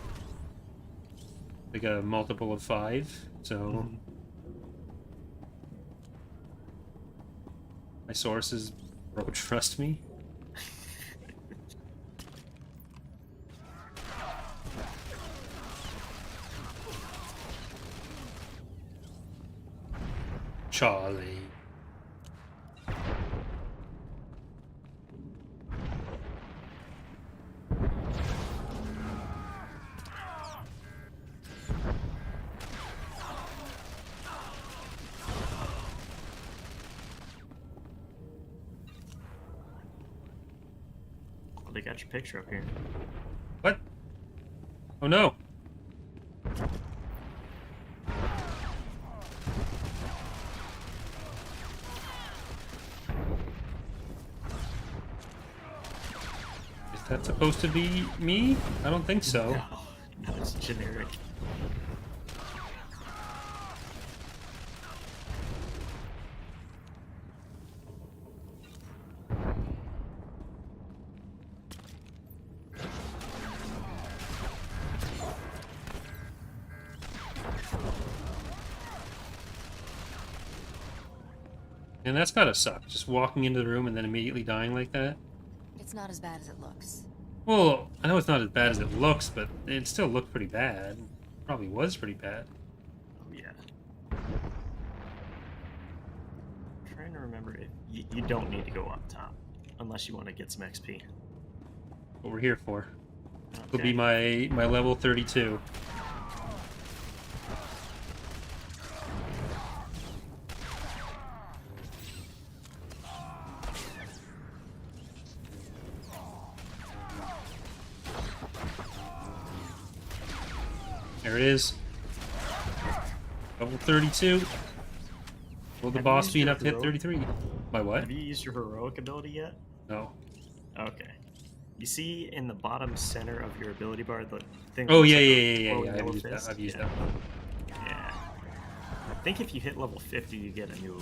multiple of 5, so my sources don't trust me. Charlie. They got your picture up here. What? Oh no. that supposed to be me? I don't think so. No, it's generic. And that's gotta suck, just walking into the room and then immediately dying like that. It's not as bad as it looks. Well, I know it's not as bad as it looks, but it still looked pretty bad. Probably was pretty bad. Oh, yeah. I'm trying to remember if you don't need to go up top unless you want to get some XP. What we're here for. It'll Okay. be my level 32. There it is. Level 32. Will the Have you boss used be your enough to hit heroic? 33? My what? Have you used your heroic ability yet? No. Okay. You see in the bottom center of your ability bar the thing. Oh that yeah, looks like yeah, a yeah, yeah, glowing yeah. I've yellow used that. fist? I've used Yeah. that. Yeah. I think if you hit level 50, you get a new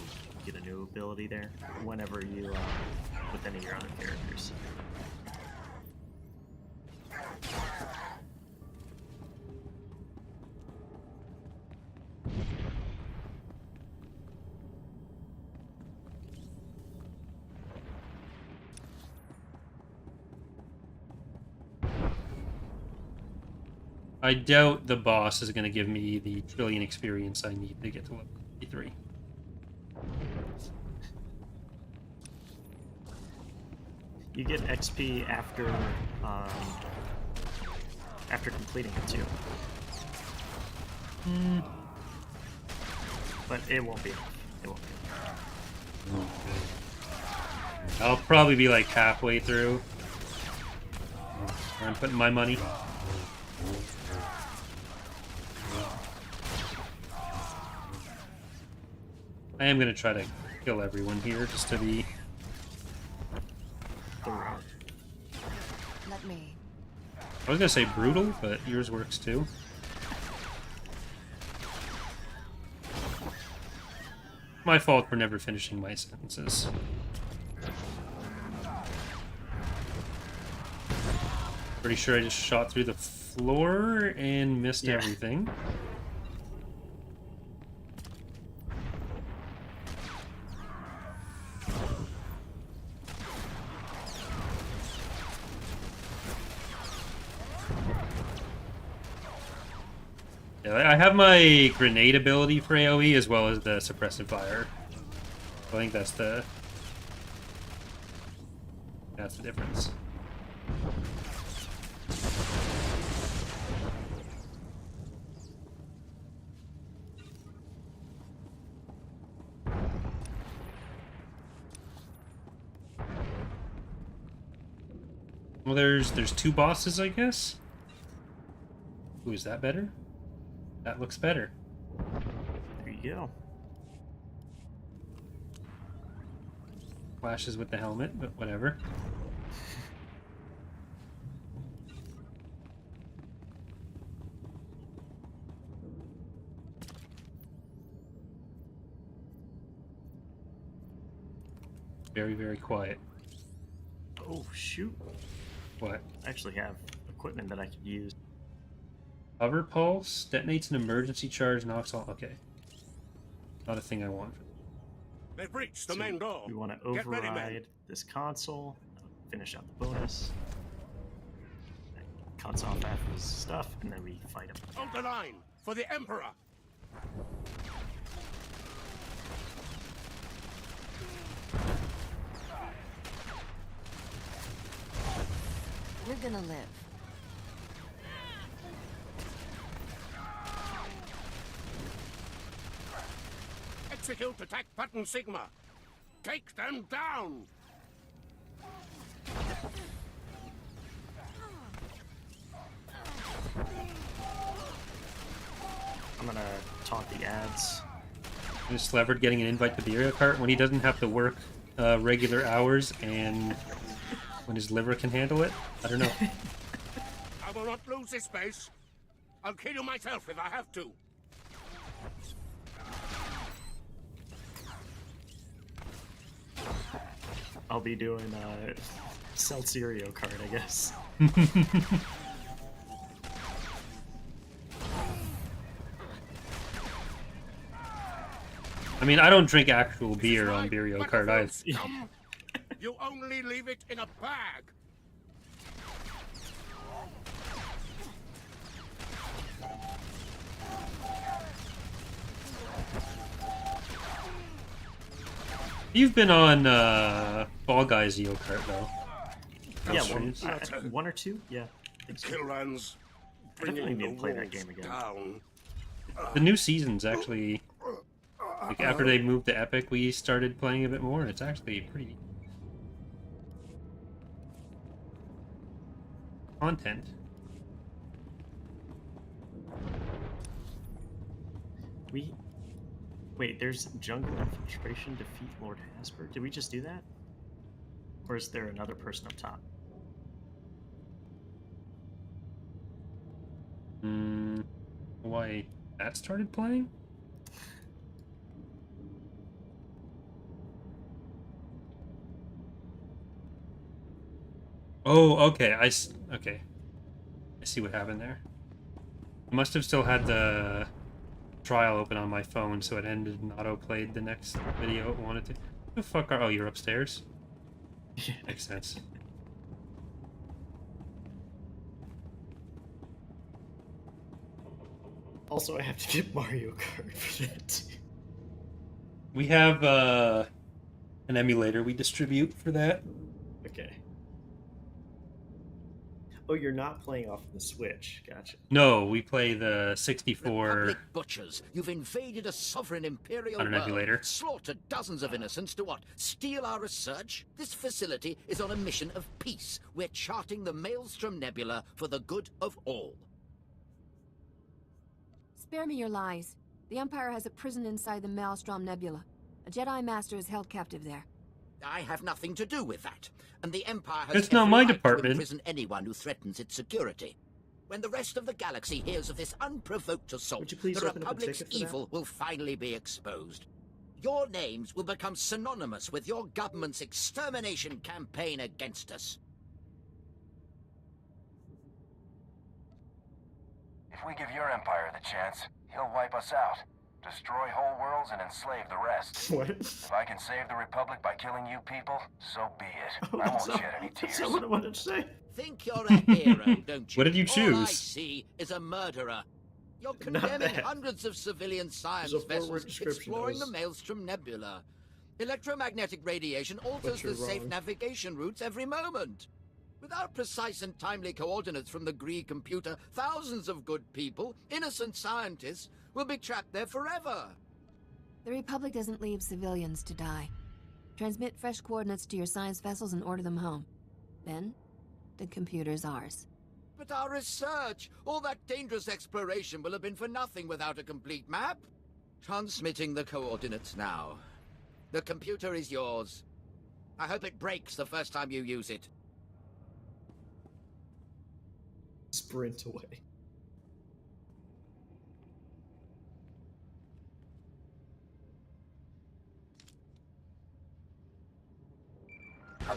ability there. Whenever you with any of your other characters. I doubt the boss is going to give me the trillion experience I need to get to level 53. You get XP after completing it too. But it won't be enough. It won't be enough. I'll probably be like halfway through. Where I'm putting my money. I am going to try to kill everyone here just to be... Thorough. Let me. I was going to say brutal, but yours works too. My fault for never finishing my sentences. Pretty sure I just shot through the floor and missed Yeah. everything. Yeah, I have my grenade ability for AoE as well as the suppressive fire. I think that's the difference. Well, there's two bosses, I guess. Ooh, is that better? That looks better. There you go. Clashes with the helmet, but whatever. Very, very quiet. Oh shoot! What? I actually have equipment that I could use. Hover pulse detonates an emergency charge, knocks all. Okay. Not a thing I want. They've reached So we want to Get ready, men. override this console, finish out the bonus. That cuts off half his stuff, and then we fight him. Hold the line for the Emperor. You're gonna live. Execute attack button Sigma. Take them down. I'm gonna taunt the ads. Is Slevered getting an invite to the area cart when he doesn't have to work regular hours and When his liver can handle it? I don't know. I will not lose this base. I'll kill you myself if I have to. I'll be doing Celcerio card, I guess. I mean, I don't drink actual beer on Beerio card either. You only leave it in a bag. You've been on Fall Guys Eo Kart though. Yeah, Streams. one or two? Yeah. I think so. Kill runs. I definitely need Bringing to play the that game again. down. The new season's actually, like, after they moved to Epic, we started playing a bit more. It's actually pretty content. Wait, there's jungle infiltration, defeat Lord Hasper. Did we just do that? Or is there another person up top? Why that started playing? Oh, okay. Okay. I see what happened there. I must have still had the trial open on my phone, so it ended and auto-played the next video it wanted to. The fuck are... Oh, you're upstairs? Makes sense. Also, I have to get Mario Kart for that too. We have an emulator we distribute for that. Okay. Oh, you're not playing off the Switch. Gotcha. No, we play the 64 Republic butchers, you've invaded a sovereign imperial on an world, emulator. slaughtered dozens of innocents to what? Steal our research? This facility is on a mission of peace. We're charting the Maelstrom Nebula for the good of all. Spare me your lies. The Empire has a prison inside the Maelstrom Nebula. A Jedi Master is held captive there. I have nothing to do with that, and the Empire has It's not every my right to department. imprison anyone who threatens its security. When the rest of the galaxy hears of this unprovoked assault, Would you please the open up a Republic's ticket for that? evil will finally be exposed. Your names will become synonymous with your government's extermination campaign against us. If we give your empire the chance, he'll wipe us out. Destroy whole worlds and enslave the rest. What? If I can save the Republic by killing you people, so be it. I won't shed any tears. That's not what I wanted to say. Think you're a hero, don't you? What did you All I choose? see is a murderer. You're Not condemning that. hundreds of civilian science There's a forward vessels description exploring the that was- Maelstrom Nebula. Electromagnetic radiation alters you're the safe wrong. navigation routes every moment. Without precise and timely coordinates from the Gree computer, thousands of good people, innocent scientists, will be trapped there forever. The Republic doesn't leave civilians to die. Transmit fresh coordinates to your science vessels and order them home. Then, the computer's ours. But our research, all that dangerous exploration will have been for nothing without a complete map. Transmitting the coordinates now. The computer is yours. I hope it breaks the first time you use it. Sprint away.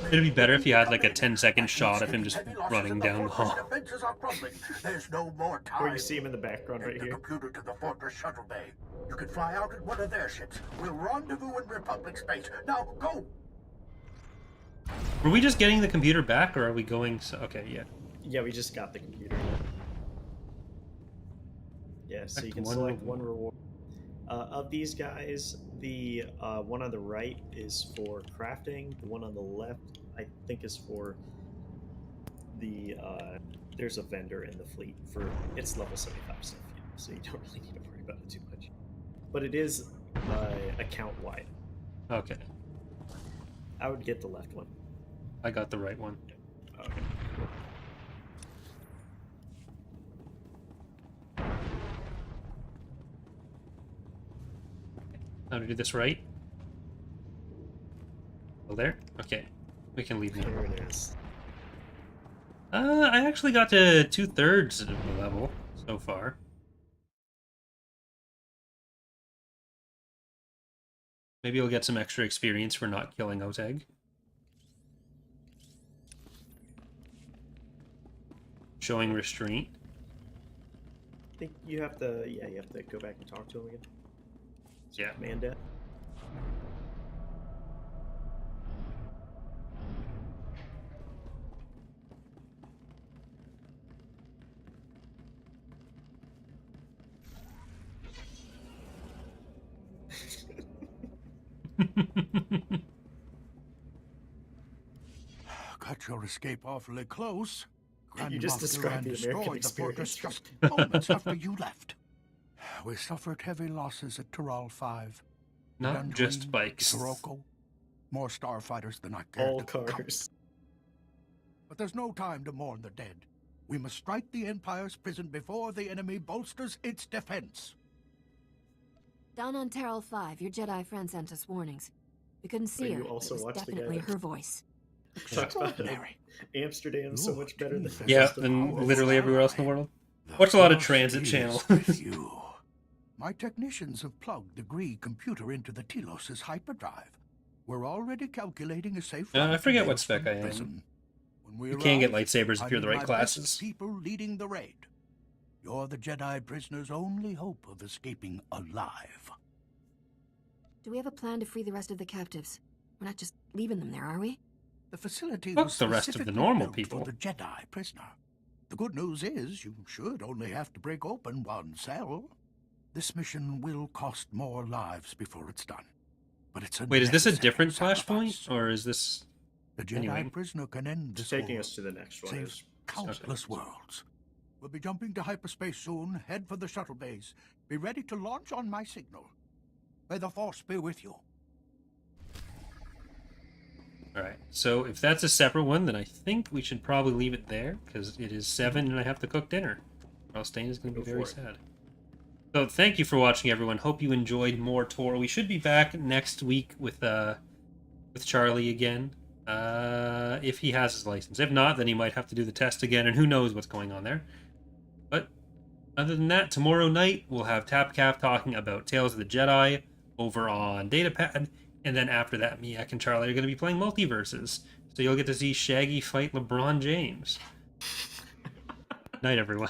It'd be better if you had like a 10-second shot of him just running down the hall. Defenses are crumbling. There's no more time. Or you see him in the background right Take the here. computer to the Fortress shuttle bay. You can fly out in one of their ships. We'll rendezvous in Republic space. Now, go! Were we just getting the computer back, or are we going... Okay, yeah. Yeah, we just got the computer. Yeah, so you Act can one select reward. one reward. Of these guys, the one on the right is for crafting. The one on the left, I think, is for the... there's a vendor in the fleet for... It's level 75 stuff, yeah, so you don't really need to worry about it too much. But it is account-wide. Okay. I would get the left one. I got the right one. Okay. How to do this right? Still there? Okay. We can leave now. There it is. I actually got to 2/3 of the level so far. Maybe I'll get some extra experience for not killing Oteg. Showing restraint. I think you have to, yeah, you have to go back and talk to him again. Yeah. Command debt. Cut your escape awfully close. You just Grandmaster described the destroyed American the fortress experience. just moments after you left. We suffered heavy losses at Taral V. Not just bikes. Sirocco. More starfighters than I care All to count. cars. But there's no time to mourn the dead. We must strike the Empire's prison before the enemy bolsters its defense. Down on Taral V, your Jedi friend sent us warnings. We couldn't see you her. also It was watched the guy definitely that- her voice. Talks about Extraordinary. Amsterdam so much better than Jesus. Yeah, rest of the than world. literally everywhere else in the world. The Watch a lot of Force transit is channel. with you. My technicians have plugged the Gree computer into the Telos' hyperdrive. We're already calculating a safe route I forget to what spec Maelstrom I am. Prison. When we You can get arrive, lightsabers if you're the I need right my best classes. people leading the raid. You're the Jedi prisoner's only hope of escaping alive. Do we have a plan to free the rest of the captives? We're not just leaving them there, are we? The facility Fuck was the rest of the specifically normal built people. for the Jedi prisoner. The good news is you should only have to break open one cell. This mission will cost more lives before it's done. But it's a Wait, is this a necessary different sacrifice. Flashpoint? Or is this... The Jedi Anyway. prisoner can end this Taking war, us to the next one saves is countless worlds. We'll be jumping to hyperspace soon. Head for the shuttle bays. Be ready to launch on my signal. May the Force be with you. Alright, so if that's a separate one, then I think we should probably leave it there, because it is 7 and I have to cook dinner. Or else Dana's going to be Go very for it. sad. So thank you for watching, everyone. Hope you enjoyed more Tor. We should be back next week with Charlie again, if he has his license. If not, then he might have to do the test again, and who knows what's going on there. But other than that, tomorrow night we'll have TapCap talking about Tales of the Jedi over on Datapad, and then after that, Miak and Charlie are going to be playing Multiverses. So you'll get to see Shaggy fight LeBron James. Night, everyone.